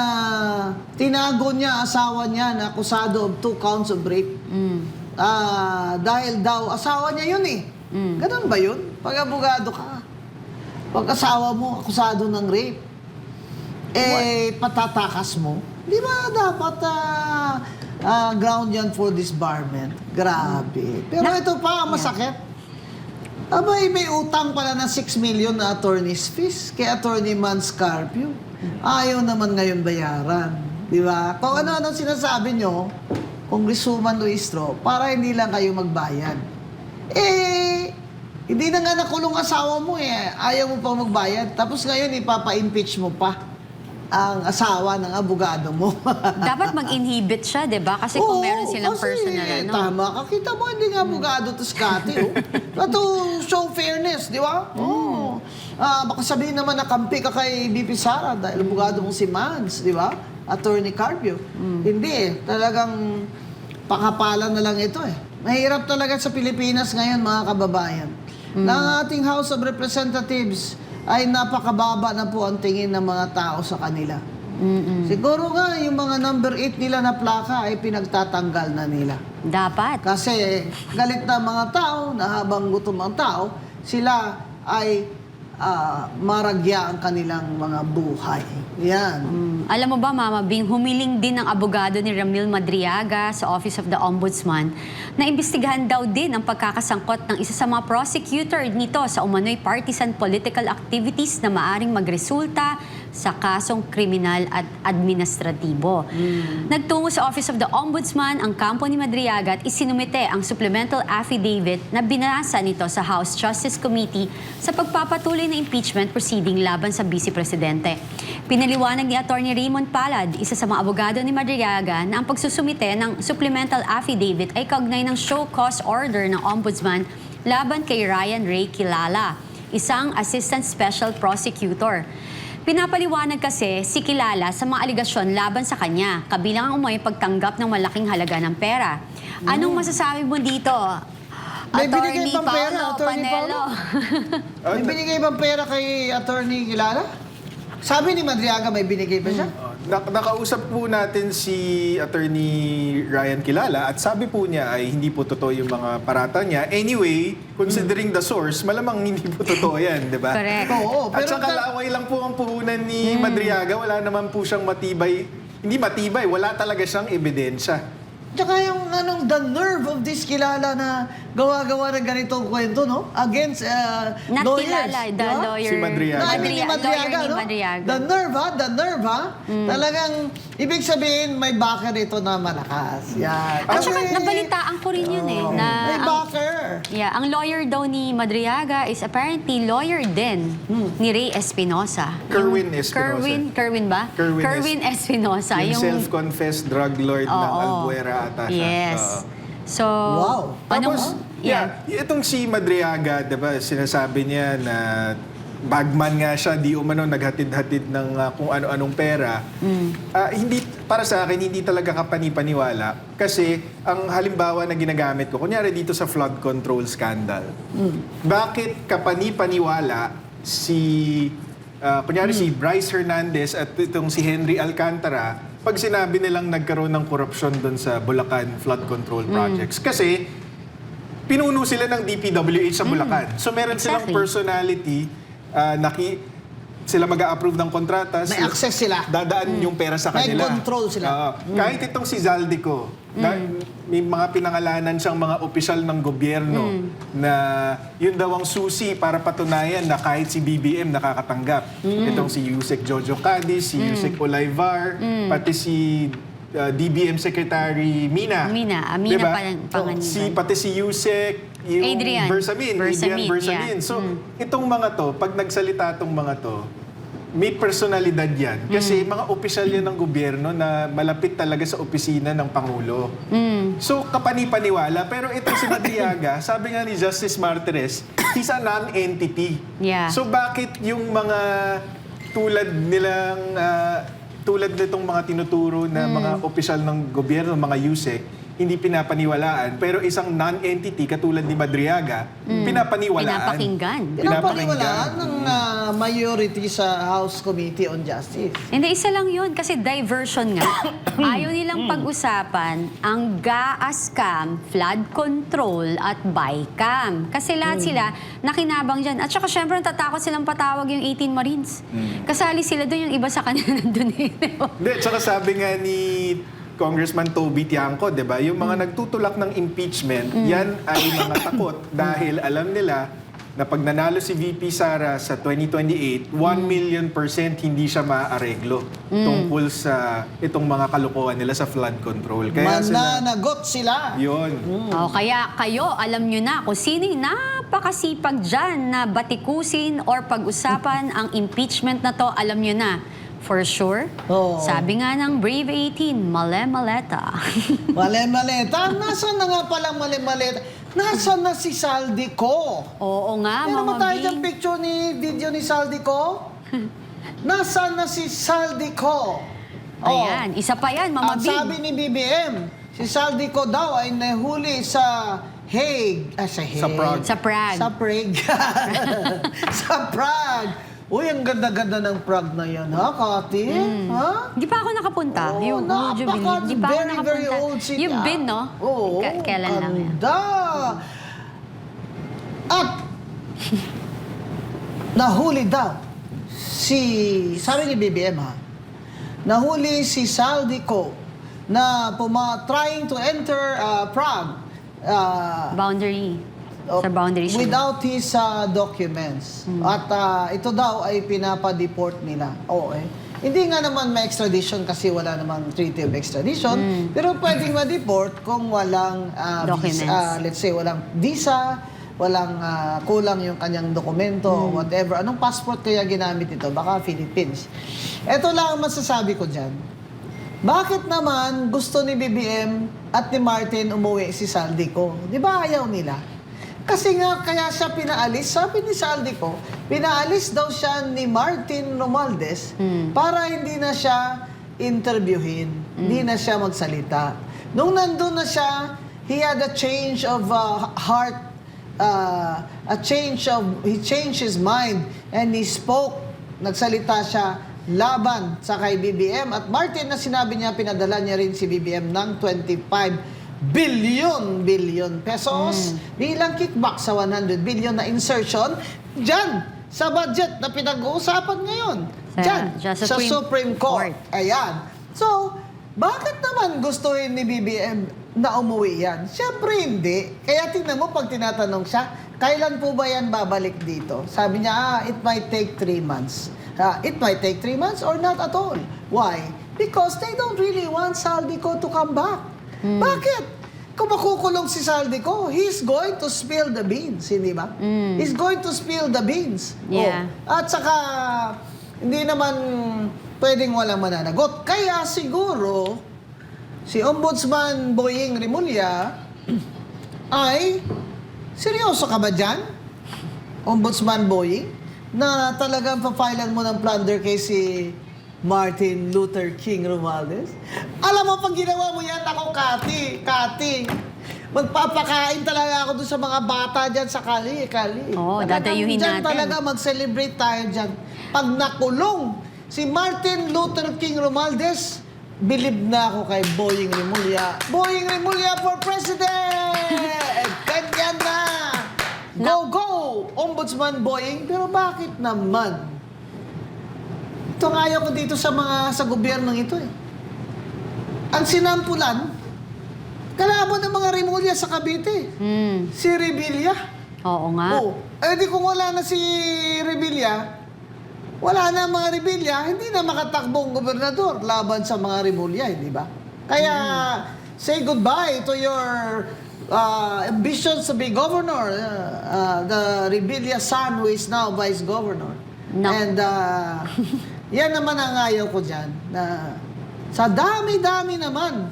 tinago niya asawa niya na akusado of 2 counts of rape. Dahil daw asawa niya yun eh. Ganun ba yun? Pag abogado ka, pag asawa mo akusado ng rape, patatakas mo, di ba dapat ground yan for disbarment? Grabe. Pero ito pa, masakit. Abay, may utang pala na 6 million na attorney's fees kay Attorney Man Scarpio. Ayaw naman ngayon bayaran. Di ba? Kung ano-ano sinasabi nyo, Congresswoman Luistro, para hindi lang kayo magbayad. Hindi na nga nakulong asawa mo eh. Ayaw mo pa magbayad. Tapos ngayon, ipapa-impeach mo pa ang asawa ng abogado mo. Dapat mag-inhibit siya, di ba? Kasi kung meron silang personal, Tama ka. Kita mo, hindi nga abogado to Scotty. To show fairness, di ba? Baka sabihin naman na kampi ka kay BP Sara dahil abogado mong si Mans, di ba? Attorney Carpio. Hindi eh. Talagang pakapalan na lang ito eh. Mahirap talaga sa Pilipinas ngayon, mga kababayan. Na ang ating House of Representatives ay napakababa na po ang tingin ng mga tao sa kanila. Siguro nga, yung mga number 8 nila na plaka ay pinagtatanggal na nila. Dapat. Kasi galit na mga tao, na habang gutom ang tao, sila ay maragya ang kanilang mga buhay. Yan. Alam mo ba, Mama Bing, humiling din ang abogado ni Ramil Madriaga sa Office of the Ombudsman na imbestigahan daw din ang pagkakasangkot ng isa sa mga prosecutor nito sa umano'y partisan political activities na maaring magresulta sa kasong kriminal at administratibo. Nagtungo sa Office of the Ombudsman ang kampo ni Madriaga at isinumite ang supplemental affidavit na binasa nito sa House Justice Committee sa pagpapatuloy na impeachment proceeding laban sa Vice Presidente. Pinaliwanag ni Atty. Raymond Palad, isa sa mga abogado ni Madriaga, na ang pagsusumite ng supplemental affidavit ay kaugnay ng show cause order ng Ombudsman laban kay Ryan Ray Kilala, isang Assistant Special Prosecutor. Pinapaliwanag kasi si Kilala sa mga aligasyon laban sa kanya, kabilang ang umay pagtanggap ng malaking halaga ng pera. Anong masasabi mo dito? May binigay Attorney bang pera, Paolo Attorney Panelo. May binigay bang pera kay Attorney Kilala? Sabi ni Madriaga, may binigay pa siya? Nakausap po natin si Attorney Ryan Kilala at sabi po niya ay hindi po totoo yung mga parata niya. Anyway, considering the source, malamang hindi po totoo yan, di ba? Correct. Oo, At saka laway lang po ang puhunan ni Madriaga. Wala naman po siyang matibay. Hindi matibay, wala talaga siyang ebidensya. Tsaka yung the nerve of this Kilala na gawa-gawa ng ganitong kwento, no? Against Not lawyers. Kilala, the di ba? lawyer. Si Madriaga. No, I mean, ni Madriaga, Lawyer ni no? Madriaga. The nerve, ha? Talagang, ibig sabihin, may backer ito na malakas. Yan. At saka Kasi- nabalitaan ko rin yun eh. Na may backer. ang lawyer daw ni Madriaga is apparently lawyer din ni Ray Espinosa. Kerwin Yung- Espinosa. Kerwin ba? Kerwin Espinosa. Yung self-confessed drug lord ng Oo. Albuera ata siya. Yes. Oo. So, Wow. Tapos, itong si Madriaga, diba, sinasabi niya na bagman nga siya, di umano naghatid-hatid ng kung ano-anong pera. Hindi, para sa akin, hindi talaga kapani-paniwala. Kasi, ang halimbawa na ginagamit ko, kunyari dito sa flood control scandal, bakit kapani-paniwala kunyari si Bryce Hernandez at itong si Henry Alcantara, pag sinabi nilang nagkaroon ng korupsyon doon sa Bulacan flood control projects. Kasi, pinuno sila ng DPWH sa Bulacan. So, meron silang Exactly. personality, sila mag-a-approve ng kontrata. May access sila. Dadaan yung pera sa May kanila. control sila. Kahit itong si Zaldico, may mga pinangalanan siyang mga opisyal ng gobyerno na yun daw ang susi para patunayan na kahit si BBM nakakatanggap. Itong si Yusek Jojo Cadiz, si Yusek Olaivar, pati si DBM Secretary Mina. Mina Diba? Panganiban. Pati si Yusek, yung Adrian Bersamin. Bersamin, Adrian Bersamin. yeah. So, itong mga to, pag nagsalita itong mga to, may personalidad yan. Kasi mga opisyal yan ng gobyerno na malapit talaga sa opisina ng Pangulo. So, kapani-paniwala. Pero ito si Madriaga, sabi nga ni Justice Martires, he's a non-entity. Yeah. So, bakit yung mga tulad nitong mga tinuturo na mga opisyal ng gobyerno, mga USEC, hindi pinapaniwalaan. Pero isang non-entity katulad ni Madriaga, pinapaniwalaan. Pinapakinggan. Pinapaniwalaan ng majority sa House Committee on Justice. Hindi, isa lang yun. Kasi diversion nga. Ayaw nilang pag-usapan ang GAA scam, flood control, at BICAM. Kasi lahat sila nakinabang dyan. At saka syempre natatakot silang patawag yung 18 Marines. Kasali sila doon, yung iba sa kanila nandun eh. Hindi, tsaka sabi nga ni Congressman Toby Tiangco, di ba? Yung mga nagtutulak ng impeachment, yan ay mga takot dahil alam nila na pag nanalo si VP Sara sa 2028, 1 million % hindi siya maaareglo tungkol sa itong mga kalokohan nila sa flood control. Kaya Mananagot sila. yun. O, kaya kayo, alam nyo na kung sino yung napakasipag dyan na batikusin or pag-usapan ang impeachment na to, alam nyo na. For sure. Oo. Sabi nga ng Brave 18, male-maleta. Mali-maleta. Nasaan na nga palang mali-maleta? Nasaan na si Saldico? Oo nga, Meron Mama ba tayo Bing. dyan picture video ni Saldico? Nasaan na si Saldico? Ayan, isa pa yan, Mama Ang Bing. sabi ni BBM, si Saldico daw ay nahuli sa Hague. Sa Hague. Sa Prague. Sa Prague. Sa Prague. Sa Prague. Uy, ang ganda-ganda ng Prague na yan, ha, Kati? Ha? Hindi pa ako nakapunta. Oo, Yung Jubilee. Hindi pa ako very, nakapunta. very old city. You've been, no? Oo. Kailan lang yan? Ganda. At, nahuli daw sabi ni BBM, ha, nahuli si Saldico na trying to enter Prague. Boundary. Sa boundary siya. Without his documents. At ito daw ay pinapa-deport nila. Oo eh. Hindi nga naman may extradition kasi wala namang treaty of extradition. Pero pwedeng ma-deport kung walang Documents. let's say walang visa, walang kulang yung kanyang dokumento, whatever. Anong passport kaya ginamit ito? Baka Philippines. Ito lang ang masasabi ko dyan. Bakit naman gusto ni BBM at ni Martin umuwi si Saldico? Di ba ayaw nila? Kasi nga, kaya siya pinaalis. Sabi ni Saldico, pinaalis daw siya ni Martin Romualdez para hindi na siya interviewin, hindi na siya magsalita. Nung nandun na siya, he had a change of heart, he changed his mind and he spoke, nagsalita siya laban sa kay BBM. At Martin, na sinabi niya, pinadala niya rin si BBM ng 25 billion pesos bilang kickback sa 100 billion na insertion dyan sa budget na pinag-uusapan ngayon. Dyan, sa Supreme Court. Ayan. So, bakit naman gustuhin ni BBM na umuwi yan? Siyempre hindi. Kaya tingnan mo pag tinatanong siya, kailan po ba yan babalik dito? Sabi niya, it might take 3 months. It might take 3 months or not at all. Why? Because they don't really want Saldico to come back. Bakit? Kung makukulong si Saldico, he's going to spill the beans, hindi ba? He's going to spill the beans. Yeah. At saka, hindi naman pwedeng walang mananagot. Kaya siguro, si Ombudsman Boying Rimulya ay, seryoso ka ba dyan? Ombudsman Boying? Na talagang papailan mo ng plunder kay si Martin Luther King Romualdez? Alam mo, pag ginawa mo yan, ako, Kati, magpapakain talaga ako doon sa mga bata dyan sa kali. Oo, dadayuhin dyan natin. talaga mag-celebrate tayo dyan. Pag nakulong si Martin Luther King Romualdez, believe na ako kay Boying Rimulya. Boying Rimulya for President! Ganyan na! Go, go! Ombudsman Boying. Pero bakit naman? Ito ang ayaw ko dito sa gobyernong ito eh. Ang sinampulan, kalaban ng mga Rimulya sa Cavite. Si Revilla. Oo nga. Oh, eh di kung wala na si Revilla, wala na mga Revilla, hindi na makatakbong gobernador laban sa mga Rimulya, di ba? Kaya, say goodbye to your ambitions to be governor. The Revilla son who is now vice governor. No. And yan naman ang ayaw ko dyan, na sa dami-dami naman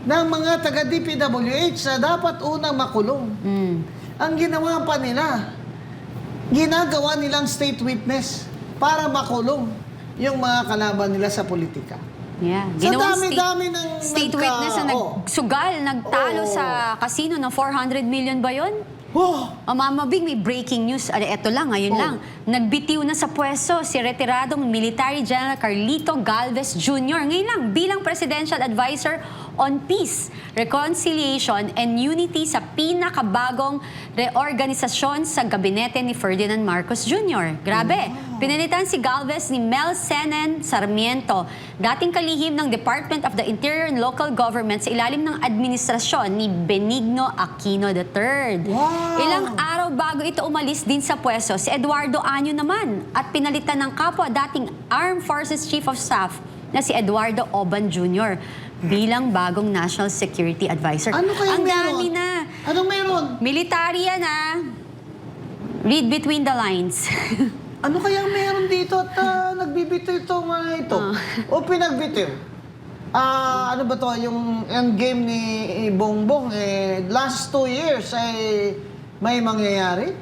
ng mga taga-DPWH na dapat unang makulong. Ang ginawa pa nila, ginagawa nilang state witness para makulong yung mga kalaban nila sa politika. Yeah. Sa Ginawang dami-dami ng state witness na nagsugal, nagtalo Oo. sa casino ng 400 million ba yun? Oh, Mama Bing, may breaking news. Eto lang, ngayon Oh. lang. Nagbitiw na sa pwesto si retiradong Military General Carlito Galvez Jr. Ngayon lang, bilang Presidential Advisor on Peace, Reconciliation and Unity sa pinakabagong reorganisasyon sa gabinete ni Ferdinand Marcos Jr. Grabe. Pinalitan si Galvez ni Mel Senen Sarmiento, dating kalihim ng Department of the Interior and Local Government sa ilalim ng administrasyon ni Benigno Aquino III. Wow! Ilang araw bago ito umalis din sa pwesto, si Eduardo Año naman at pinalitan ng kapwa dating Armed Forces Chief of Staff na si Eduardo Oban Jr. bilang bagong National Security Advisor. ano kaya Ang meron? dami na. Anong meron? Military yan Read between the lines. Ano kaya meron dito at nagbibitiw itong ito? O pinagbitiw? Ano ba to? Yung endgame ni Bongbong, last 2 years, may mangyayari?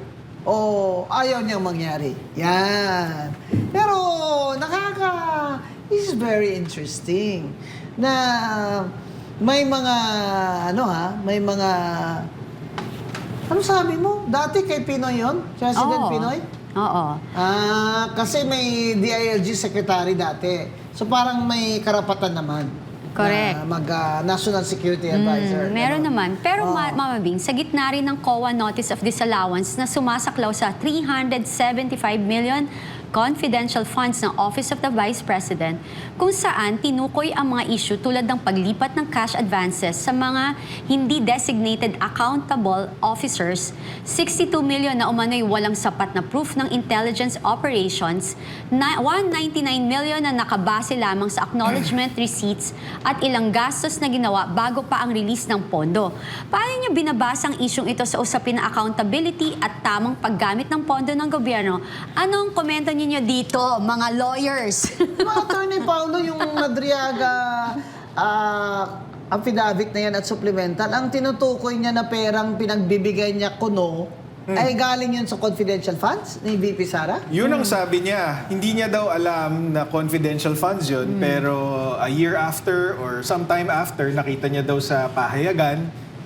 O ayaw niyang mangyari? Yan. Pero this is very interesting na may mga, may mga, ano sabi mo? Dati kay Pinoy yun? President Oo. Pinoy? Oo. Kasi may DILG secretary dati. So parang may karapatan naman. Correct. Na National Security Advisor. Meron Ganon. naman. Pero Oo. Mama Bing, sa gitna rin ng COA Notice of Disallowance na sumasaklaw sa 375 million confidential funds ng Office of the Vice President, kung saan tinukoy ang mga issue tulad ng paglipat ng cash advances sa mga hindi designated accountable officers, 62 million na umano'y walang sapat na proof ng intelligence operations, 199 million na nakabase lamang sa acknowledgement receipts at ilang gastos na ginawa bago pa ang release ng pondo. Paano niyo binabasa ang isyong ito sa usapin na accountability at tamang paggamit ng pondo ng gobyerno? Anong komento niyo dito, mga lawyers? Mga Attorney Paulo, yung Madriaga affidavit na yan at supplemental, ang tinutukoy niya na perang pinagbibigay niya kuno, ay galing yun sa confidential funds ni VP Sara? Yun ang sabi niya. Hindi niya daw alam na confidential funds yun, pero a year after or sometime after, nakita niya daw sa pahayagan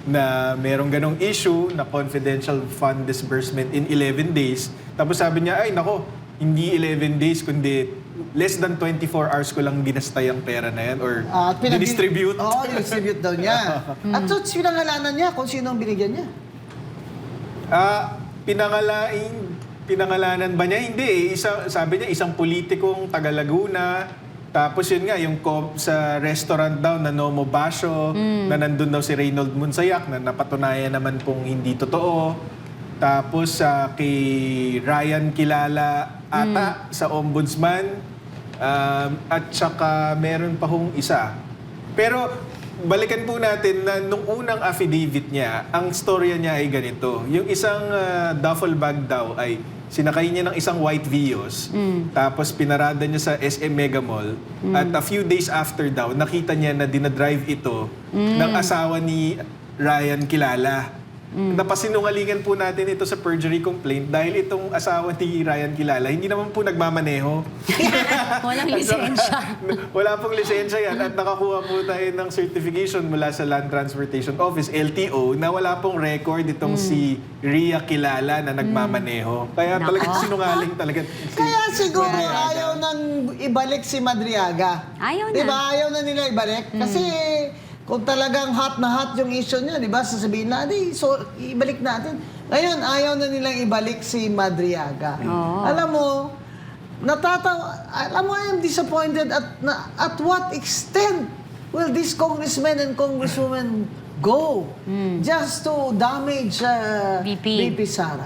na merong ganong issue na confidential fund disbursement in 11 days. Tapos sabi niya, ay nako, hindi 11 days, kundi less than 24 hours ko lang ginastay ang pera na yan or distribute. Oo, distribute daw niya. At so, pinangalanan niya kung sino ang binigyan niya. Pinangalanan ba niya? Hindi eh. Sabi niya, isang politikong taga Laguna. Tapos yun nga, yung sa restaurant daw na Nomo Basho, na nandun daw si Reynold Munsayak, na napatunayan naman pong hindi totoo. Tapos kay Ryan Kilala ata sa Ombudsman. At saka meron pa hong isa. Pero balikan po natin na nung unang affidavit niya, ang storya niya ay ganito. Yung isang duffel bag daw ay sinakay niya ng isang white Vios. Tapos pinarada niya sa SM Mega Mall. At a few days after daw, nakita niya na dinadrive ito ng asawa ni Ryan Kilala. Napasinungalingan po natin ito sa perjury complaint dahil itong asawa ni Ryan Kilala, hindi naman po nagmamaneho. Walang lisensya. Wala pong lisensya yan at nakakuha po tayo ng certification mula sa Land Transportation Office, LTO, na wala pong record itong si Ria Kilala na nagmamaneho. Kaya talagang sinungaling talaga. Kaya siguro Madriaga. ayaw nang ibalik si Madriaga. Ayaw na. Diba? Ayaw na nila ibalik. Kasi kung talagang hot na hot yung issue niya, di ba? Sasabihin na, so ibalik natin. Ngayon, ayaw na nilang ibalik si Madriaga. Oo. Alam mo, I am disappointed at what extent will these congressmen and congresswomen go just to damage VP. Sara?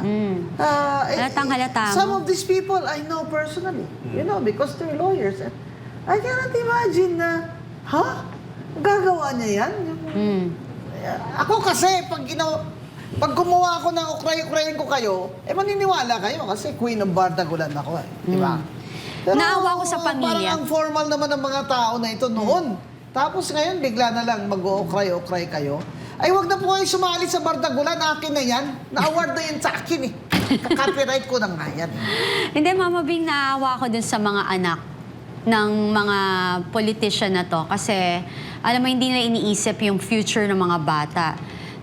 Halatang-halata mo. Some of these people I know personally, because they're lawyers. And I cannot imagine na, gagawa niya yan? Ako kasi, pag Pag gumawa ako ng ukray-ukrayin ko kayo, maniniwala kayo kasi Queen of Bardagulan ako Di ba? Pero, Naawa ko sa pamilya. Parang ang formal naman ng mga tao na ito noon. Tapos ngayon, bigla na lang mag-ukray-ukray kayo. Ay, wag na po kayo sumali sa Bardagulan. Akin na yan. Na-award na yan sa akin Copyright ko na nga yan. Hindi, Mama Bing, naawa ko dun sa mga anak ng mga politician na to. Kasi, alam mo, hindi nila iniisip yung future ng mga bata.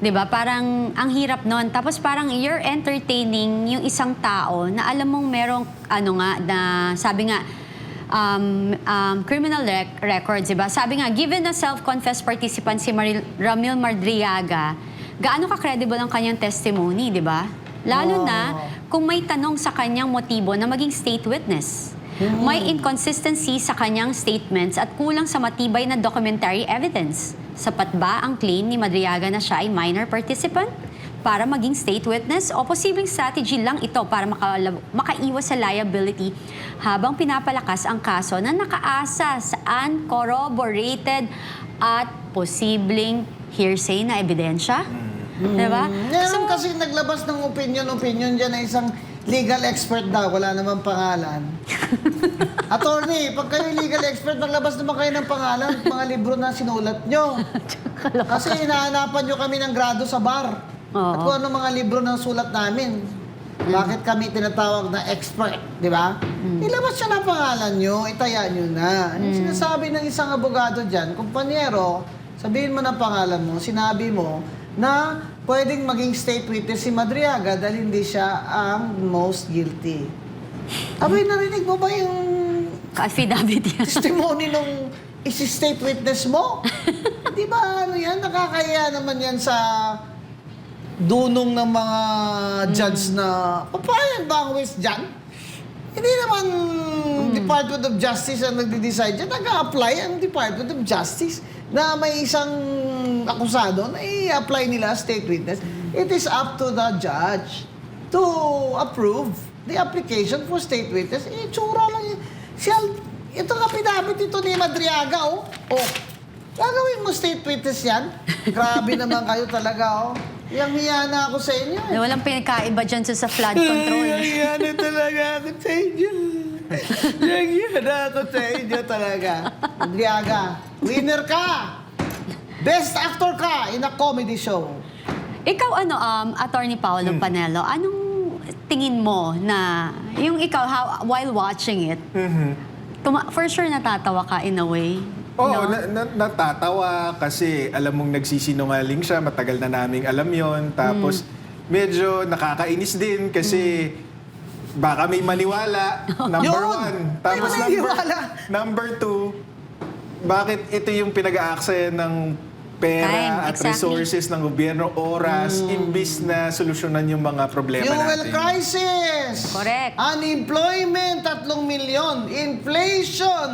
'Di ba? Parang ang hirap nun. Tapos parang you're entertaining yung isang tao na alam mong merong, na sabi nga, criminal records, diba? Sabi nga, given na self-confessed participant si Ramil Madriaga, gaano ka-credible ang kanyang testimony, di ba? Lalo na kung may tanong sa kanyang motibo na maging state witness. May inconsistency sa kanyang statements at kulang sa matibay na documentary evidence. Sapat ba ang claim ni Madriaga na siya ay minor participant para maging state witness o posibleng strategy lang ito para makaiwas sa liability habang pinapalakas ang kaso na nakaasa sa uncorroborated at posibleng hearsay na ebidensya? Diba? Meron kasi naglabas ng opinion dyan na isang legal expert daw, wala namang pangalan. Attorney, pag kayo legal expert, maglabas naman kayo ng pangalan, mga libro na sinulat nyo. Kasi hinahanapan nyo kami ng grado sa bar. Oo. At kung ano mga libro ng sulat namin. Bakit kami tinatawag na expert, di ba? Ilabas nyo na pangalan nyo, itaya nyo na. Yung sinasabi ng isang abogado dyan, kumpanyero, sabihin mo na pangalan mo, sinabi mo na pwedeng maging state witness si Madriaga dahil hindi siya ang most guilty. Abay, narinig mo ba yung Affidavit yan. testimony nung isi-state witness mo? Di ba ano yan? Nakakaya naman yan sa dunong ng mga judge na papayag ba ang West dyan? Hindi naman Department of Justice ang nagde-decide dyan. Nag-a-apply ang Department of Justice na may isang akusado na i-apply nila state witness. It is up to the judge to approve the application for state witness. Tsura lang yun. Itong affidavit ito ni Madriaga, gagawin mo state witness yan? Grabe naman kayo talaga, Yang hiya na ako sa inyo. Walang pinakaiba dyan sa flood control. Yang hiya na talaga ako sa inyo. Yang hiya na ako sa inyo talaga. Madriaga, winner ka! Best actor ka in a comedy show. Ikaw, Attorney Paolo Panelo, anong tingin mo na, yung ikaw, while watching it, for sure natatawa ka in a way? Oo, No? natatawa kasi alam mong nagsisinungaling siya, matagal na naming alam yon. Tapos medyo nakakainis din kasi baka may maniwala, number Yun! one. May Tapos maniniwala. number two, bakit ito yung pinag-aaksaya ng pera Time, at exactly. resources ng gobyerno, oras, imbis na solusyonan yung mga problema Fuel natin. crisis! Correct. Unemployment, 3 milyon. Inflation!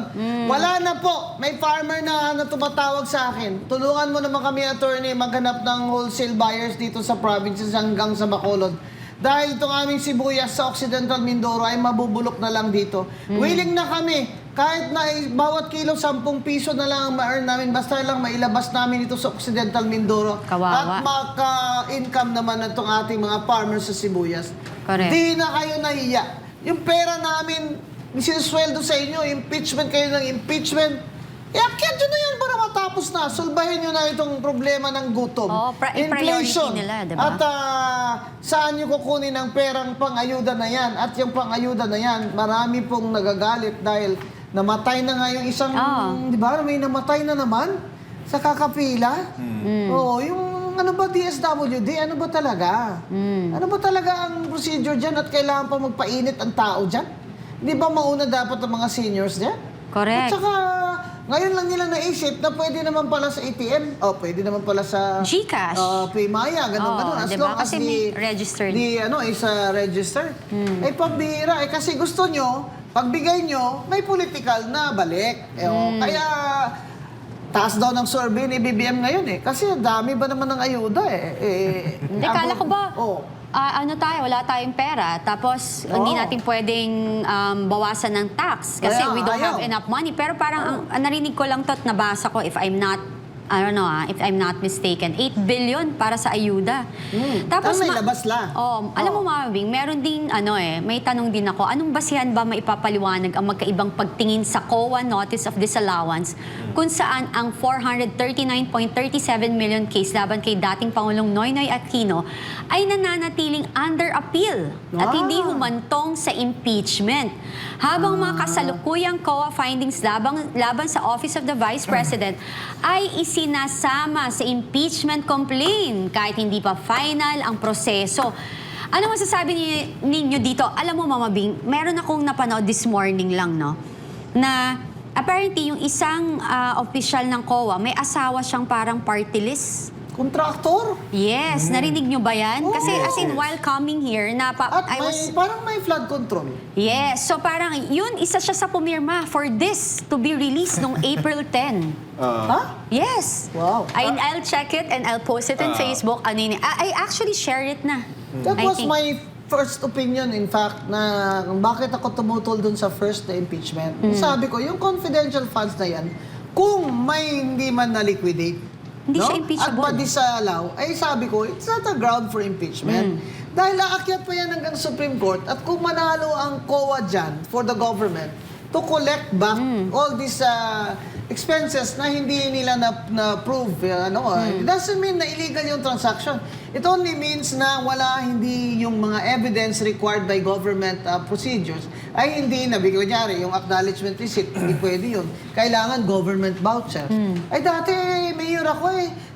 Wala na po. May farmer na tumatawag sa akin. Tulungan mo naman kami, attorney, maghanap ng wholesale buyers dito sa provinces hanggang sa Bacolod. Dahil itong aming sibuyas sa Occidental Mindoro ay mabubulok na lang dito. Willing na kami. Kahit na bawat kilo 10 piso na lang ang ma-earn namin, basta lang mailabas namin ito sa Occidental Mindoro. Kawawa. At maka-income naman na itong ating mga farmers sa sibuyas. Correct. Di na kayo nahiya. Yung pera namin, sinusweldo sa inyo, impeachment kayo ng impeachment. Iakyat nyo na yan para matapos na. Sulbahin nyo na itong problema ng gutom. Oo, priority nila, diba? At saan nyo kukunin ang perang pang-ayuda na yan? At yung pang-ayuda na yan, marami pong nagagalit dahil namatay na nga yung isang, di ba? May namatay na naman sa kakapila. Oo, yung ano ba DSWD? Ano ba talaga? Ano ba talaga ang procedure dyan at kailangan pa magpainit ang tao dyan? Di ba mauna dapat ang mga seniors dyan? Correct. At saka, ngayon lang nila naisip na pwede naman pala sa ATM, pwede naman pala sa GCash. Paymaya, ganun. As diba? long as Kasi may registered. is registered. Ay, pambihira. Kasi gusto nyo, pagbigay nyo, may political na balik. Kaya, taas daw ng survey ni BBM ngayon Kasi dami ba naman ng ayuda Hindi, kala ko ba, wala tayong pera, tapos hindi Oo. natin pwedeng bawasan ng tax kasi Kaya, we don't ayaw. have enough money. Pero parang ang narinig ko lang to at nabasa ko, if I'm not I don't know if I'm not mistaken, 8 billion para sa ayuda. Tapos labas la. Alam mo mga Bing, meron din may tanong din ako, anong basihan ba maipapaliwanag ang magkaibang pagtingin sa COA Notice of Disallowance kung saan ang 439.37 million case laban kay dating Pangulong Noynoy Aquino ay nananatiling under appeal at hindi humantong sa impeachment. Habang mga kasalukuyang COA findings laban sa Office of the Vice President ay isinasama sa impeachment complaint kahit hindi pa final ang proseso. Ano masasabi ninyo dito? Alam mo, Mama Bing, meron akong napanood this morning lang, no? Na apparently yung isang official ng COA, may asawa siyang parang party list. Kontraktor? Yes, narinig nyo ba yan? Oo. Kasi as in, while coming here, At parang may flood control. Yes, so parang yun, isa siya sa pumirma for this to be released noong April 10. Ha? Yes. Wow. I'll check it and I'll post it on Facebook. I actually shared it na. That I was think. my first opinion, in fact, na bakit ako tumutol dun sa first na impeachment. Sabi ko, yung confidential funds na yan, kung may hindi man na-liquidate, Hindi siya impeachable. At ma-disallow, ay sabi ko, it's not a ground for impeachment. Dahil aakyat pa yan hanggang Supreme Court at kung manalo ang COA dyan for the government to collect back all these expenses na hindi nila na-prove. It doesn't mean na illegal yung transaction. It only means na hindi yung mga evidence required by government procedures ay hindi nabigay. Kunyari, yung acknowledgement receipt, hindi pwede yun. Kailangan government voucher. Ay dati, mayor ako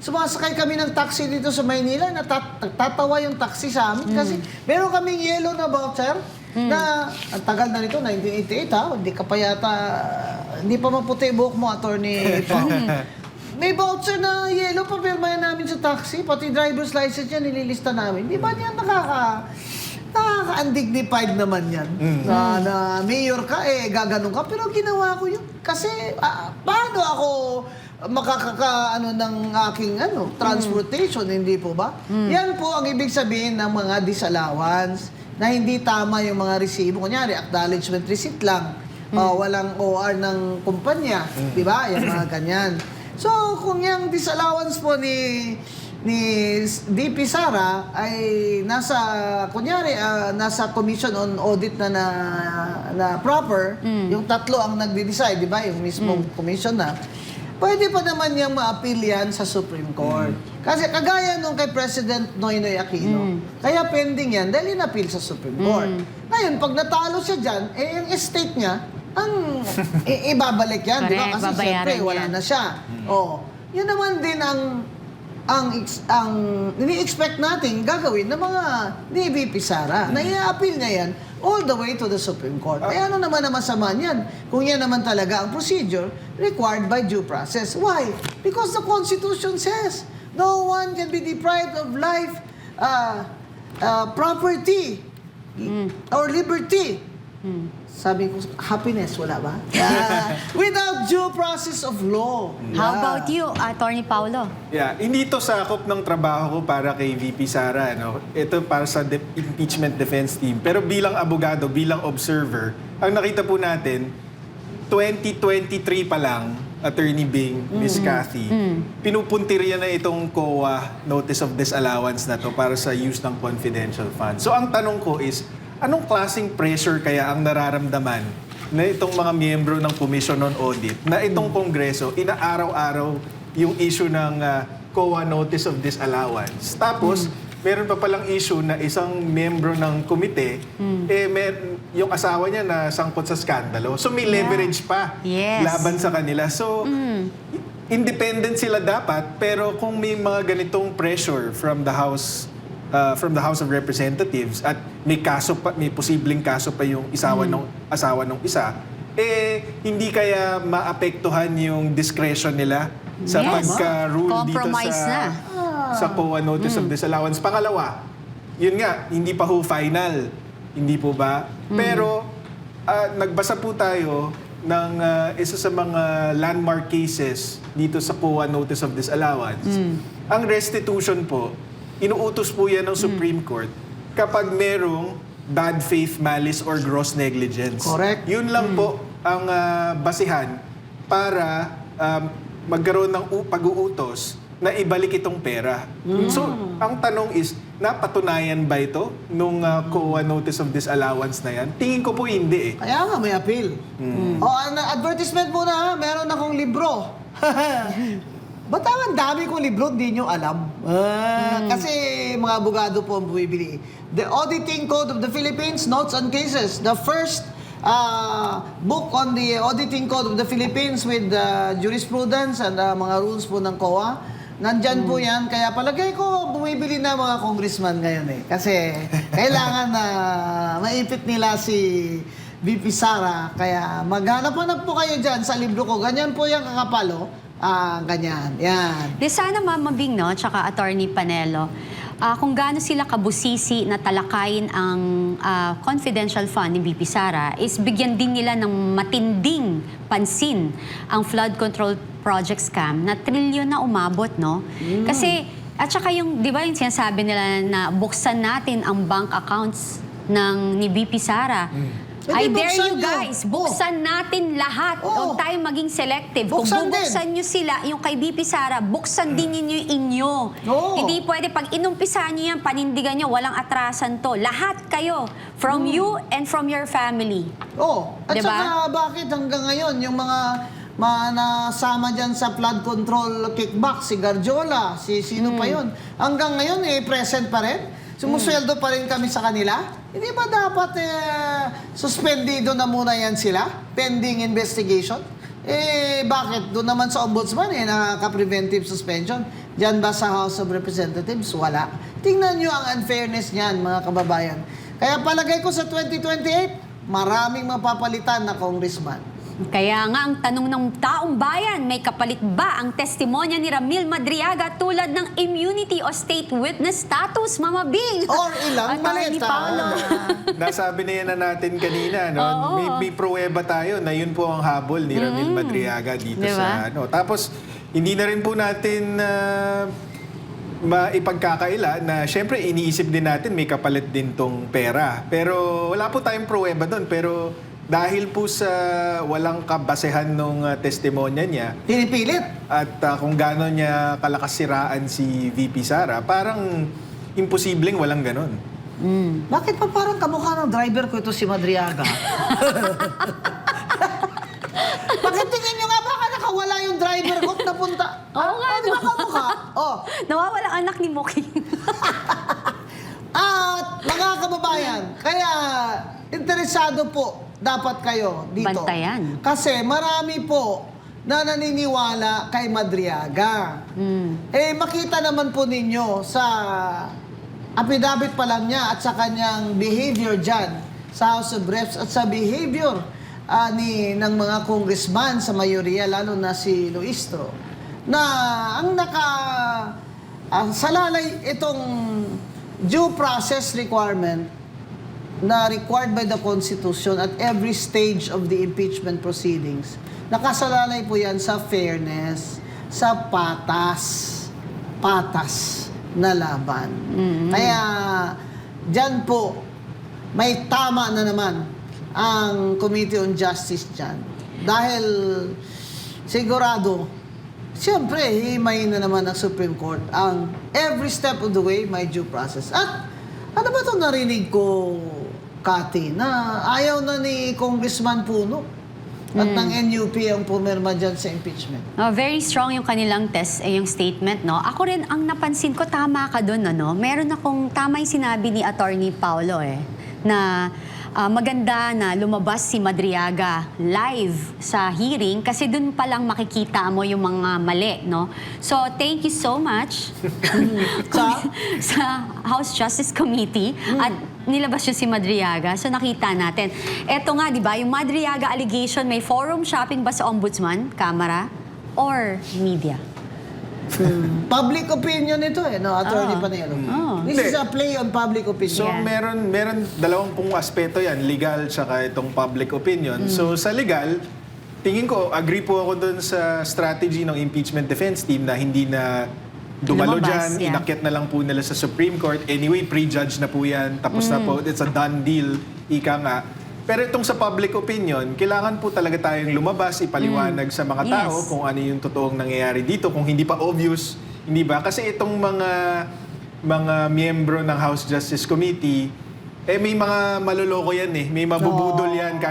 sumasakay kami ng taxi dito sa Maynila, natatawa yung taxi sa amin kasi meron kaming yellow na voucher na ang tagal na nito, 1988 hindi ka pa yata, hindi pa maputi buhok mo, Attorney Pao. May voucher na yellow, papirmayan namin sa taxi, pati driver's license yan, nililista namin. Di ba niyan nakaka-undignified naman yan? Na mayor ka, gaganon ka, pero ginawa ko yun. Kasi, paano ako ng aking transportation, hindi po ba? Yan po ang ibig sabihin ng mga disallowance na hindi tama yung mga resibo. Kunyari, acknowledgement receipt lang. Walang OR ng kumpanya. Di ba? Yung mga ganyan. So, kung yung disallowance po ni VP Sara ay nasa Commission on Audit na proper, yung tatlo ang nagde-decide, di ba? Yung mismong commission na. Pwede pa naman niyang ma-appeal yan sa Supreme Court. Kasi kagaya nung kay President Noynoy Aquino, kaya pending yan dahil in-appeal sa Supreme Court. Ngayon, pag natalo siya dyan, yung estate niya, ang ibabalik yan, di ba? Correct, Kasi babayaran siyempre, wala yan. na siya. Yun naman din ang ini-expect natin gagawin ng mga ni VP Sara. Na i-appeal niya yan all the way to the Supreme Court. Kaya ano naman ang masama niyan? Kung yan naman talaga ang procedure required by due process. Why? Because the Constitution says no one can be deprived of life, property, or liberty. Sabi ko, happiness, wala ba? Without due process of law. How about you, Attorney Paulo? Yeah, hindi to sakop ng trabaho ko para kay VP Sara. Ito para sa impeachment defense team. Pero bilang abogado, bilang observer, ang nakita po natin, 2023 pa lang, Attorney Bing, Miss Cathy, pinupuntirya na itong COA Notice of Disallowance na to para sa use ng confidential funds. So ang tanong ko is, anong klaseng pressure kaya ang nararamdaman na itong mga miyembro ng Commission on Audit na itong Kongreso inaaraw-araw yung issue ng COA Notice of Disallowance? Tapos, meron pa palang issue na isang miyembro ng komite, yung asawa niya na sangkot sa skandalo. So may leverage pa laban sa kanila. So, independent sila dapat, pero kung may mga ganitong pressure from the House of Representatives at may posibleng kaso pa yung asawa ng isa, hindi kaya maapektuhan yung discretion nila sa pagka-rule dito Compromise sa COA Notice of Disallowance. Pangalawa, yun nga, hindi pa ho final. Hindi po ba? Pero nagbasa po tayo ng isa sa mga landmark cases dito sa COA Notice of Disallowance. Ang restitution po, inuutos po yan ng Supreme Court kapag merong bad faith, malice, or gross negligence. Correct. Yun lang po ang basihan para magkaroon ng pag-uutos na ibalik itong pera. So, ang tanong is, napatunayan ba ito nung COA Notice of Disallowance na yan? Tingin ko po hindi eh. Kaya nga, may appeal. Advertisement muna ha, meron akong libro. Ba't ang dami kong libro, hindi nyo alam? Kasi mga abogado po ang bumibili. The Auditing Code of the Philippines, Notes on Cases. The first book on the Auditing Code of the Philippines with jurisprudence and mga rules po ng COA. Nandyan po yan. Kaya palagay ko, bumibili na mga congressman ngayon eh. Kasi kailangan na maipit nila si VP Sara. Kaya maghanap-hanap po kayo dyan sa libro ko. Ganyan po yung kakapalo. Ganyan. Yan. Di sana Mabing, no, tsaka Attorney Panelo, kung gaano sila kabusisi na talakayin ang confidential fund ni VP Sara, is bigyan din nila ng matinding pansin ang flood control project scam na trilyon na umabot, no? Kasi, at saka yung, di ba yung sinasabi nila na buksan natin ang bank accounts ni VP Sara. I dare buksan you nyo. guys, buksan natin lahat. Huwag tayo maging selective. Buksan Kung bubuksan nyo sila, yung kay VP Sara, buksan din ninyo yung inyo. Oo. Hindi pwede, pag inumpisahan nyo yan, panindigan nyo, walang atrasan to. Lahat kayo, from you and from your family. At Diba? saka bakit hanggang ngayon yung mga nasama dyan sa flood control kickback, si Garjola, si sino pa yun, hanggang ngayon present pa rin? Sumusweldo pa rin kami sa kanila? Hindi ba dapat suspendido na muna yan sila? Pending investigation? Bakit? Doon naman sa ombudsman nakaka-preventive suspension. Diyan ba sa House of Representatives? Wala. Tingnan nyo ang unfairness niyan, mga kababayan. Kaya palagay ko sa 2028, maraming mapapalitan na congressman. Kaya nga, ang tanong ng taong bayan, may kapalit ba ang testimonya ni Ramil Madriaga tulad ng immunity o state witness status, Mama Bing? Or ilang Attorney maleta. Paolo. Nasabi na yan na natin kanina, no? Oo. May pruweba tayo na yun po ang habol ni Ramil Madriaga dito Diba? sa ano. Tapos, hindi na rin po natin maipagkakaila na syempre iniisip din natin may kapalit din tong pera. Pero wala po tayong pruweba doon. Pero dahil po sa walang kabasehan nung testimonya niya Pinipilit. at kung gaano niya kalakas siraan si VP Sara, parang imposibleng walang ganon. Bakit pa parang kamukha ng driver ko ito si Madriaga? Bakit tingin nyo nga baka nakawala yung driver ko napunta? Oo nga, di ba no? kamukha? Nawawala ang anak ni Moki. At mga kababayan, kaya interesado po dapat kayo dito. Bantayan. Kasi marami po na naniniwala kay Madriaga. Makita naman po ninyo sa affidavit pa lang niya at sa kanyang behavior dyan sa House of Reps at sa behavior ng mga congressman sa mayoriya, lalo na si Luistro, na ang salalay itong due process requirement na required by the Constitution at every stage of the impeachment proceedings. Nakasalalay po yan sa fairness, sa patas na laban. Kaya dyan po, may tama na naman ang Committee on Justice dyan. Dahil sigurado, siyempre, himay na naman ang Supreme Court. Ang every step of the way, may due process. At ano ba itong narinig ko, Cathy, na ayaw na ni Congressman Puno at ng NUP ang pumirma dyan sa impeachment? Very strong yung kanilang yung statement, no? Ako rin, ang napansin ko, tama ka doon, ano? Meron akong, tama yung sinabi ni Attorney Paolo, na maganda na lumabas si Madriaga live sa hearing kasi dun pa lang makikita mo yung mga mali, no? So, thank you so much sa House Justice Committee at nilabas yun si Madriaga. So, nakita natin. Eto nga, di ba, yung Madriaga allegation, may forum shopping ba sa Ombudsman, Kamara, or media? Public opinion ito no, Attorney Panelo. This is a play on public opinion. So Yeah. meron dalawang pong aspeto yan, legal tsaka itong public opinion. So sa legal, tingin ko, agree po ako dun sa strategy ng impeachment defense team na hindi na dumalo Lumabas, dyan, yeah. inakyat na lang po nila sa Supreme Court. Anyway, pre-judge na po yan, tapos na po, it's a done deal, ika nga. Pero itong sa public opinion, kailangan po talaga tayong lumabas, ipaliwanag sa mga tao Yes. kung ano yung totoong nangyayari dito, kung hindi pa obvious, hindi ba? Kasi itong mga miyembro ng House Justice Committee, may mga maloloko yan eh. May mabubudol yan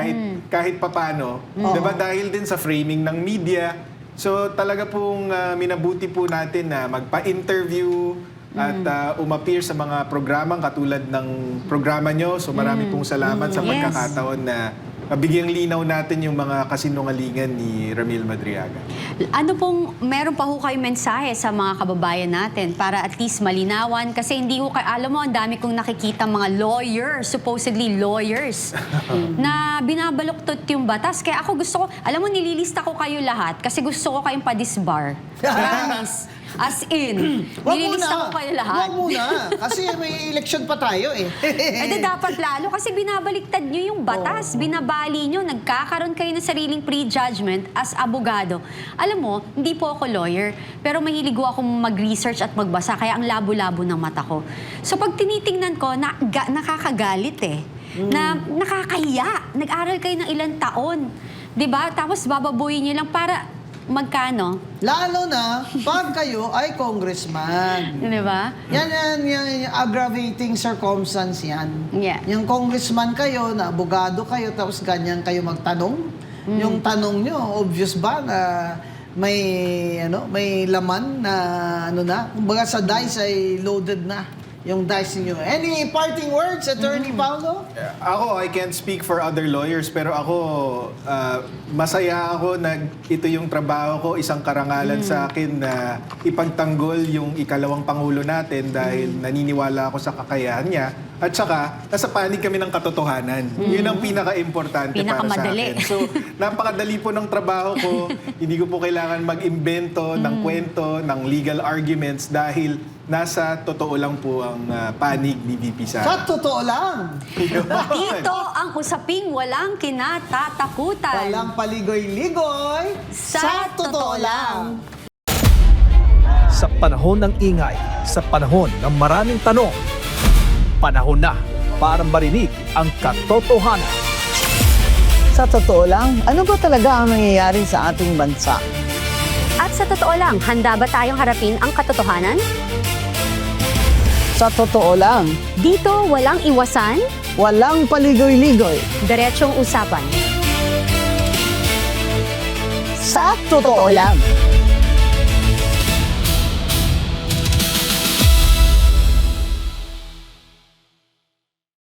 kahit papano. Diba? Dahil din sa framing ng media. So talaga pong minabuti po natin na magpa-interview at umappear sa mga programang katulad ng programa nyo. So marami pong salamat sa Yes. pagkakataon na mabigyang linaw natin yung mga kasinungalingan ni Ramil Madriaga. Ano pong, meron pa ho kayong mensahe sa mga kababayan natin para at least malinawan? Kasi hindi ho kayo, alam mo, ang dami kong nakikita mga lawyers, supposedly lawyers, na binabaluktot yung batas. Kaya ako gusto ko, alam mo, nililista ko kayo lahat kasi gusto ko kayong pa-disbar. Promise. As in, nililista ko kayo lahat. Wag muna. Kasi may election pa tayo eh. Di dapat lalo kasi binabaliktad nyo yung batas, binabali nyo, nagkakaroon kayo ng sariling prejudgment as abogado. Alam mo, hindi po ako lawyer, pero mahilig ko akong mag-research at magbasa, kaya ang labo-labo ng mata ko. So pag tinitingnan ko, nakakagalit eh. Na nakakahiya. Nag-aral kayo ng ilang taon. 'Di ba? Tapos bababuyin nyo lang para magkano? Lalo na pag kayo ay congressman. Di ba? Yan, aggravating circumstance yan. Yeah. Yung congressman kayo, na abogado kayo, tapos ganyan kayo magtanong. Yung tanong nyo, obvious ba na may laman na, kumbaga sa dice ay loaded na yung dice niyo. Any parting words, Attorney Paulo? Ako, I can't speak for other lawyers, pero ako, masaya ako na ito yung trabaho ko, isang karangalan sa akin na ipagtanggol yung ikalawang Pangulo natin dahil naniniwala ako sa kakayahan niya. At saka, nasa panig kami ng katotohanan. Yun ang pinaka-importante para sa Pinakamadali. akin. So, napakadali po ng trabaho ko. Hindi ko po kailangan mag-imbento ng kwento, ng legal arguments dahil nasa totoo lang po ang panig ni VP Sara. Sa totoo lang. Dito ang usaping walang kinatatakutan. Walang paligoy-ligoy. Sa totoo lang. Sa panahon ng ingay, sa panahon ng maraming tanong, panahon na para marinig ang katotohanan. Sa totoo lang, ano ba talaga ang nangyayari sa ating bansa? At sa totoo lang, handa ba tayong harapin ang katotohanan? Sa totoo lang, Dito walang iwasan, walang paligoy-ligoy. diretsong usapan. Sa totoo lang.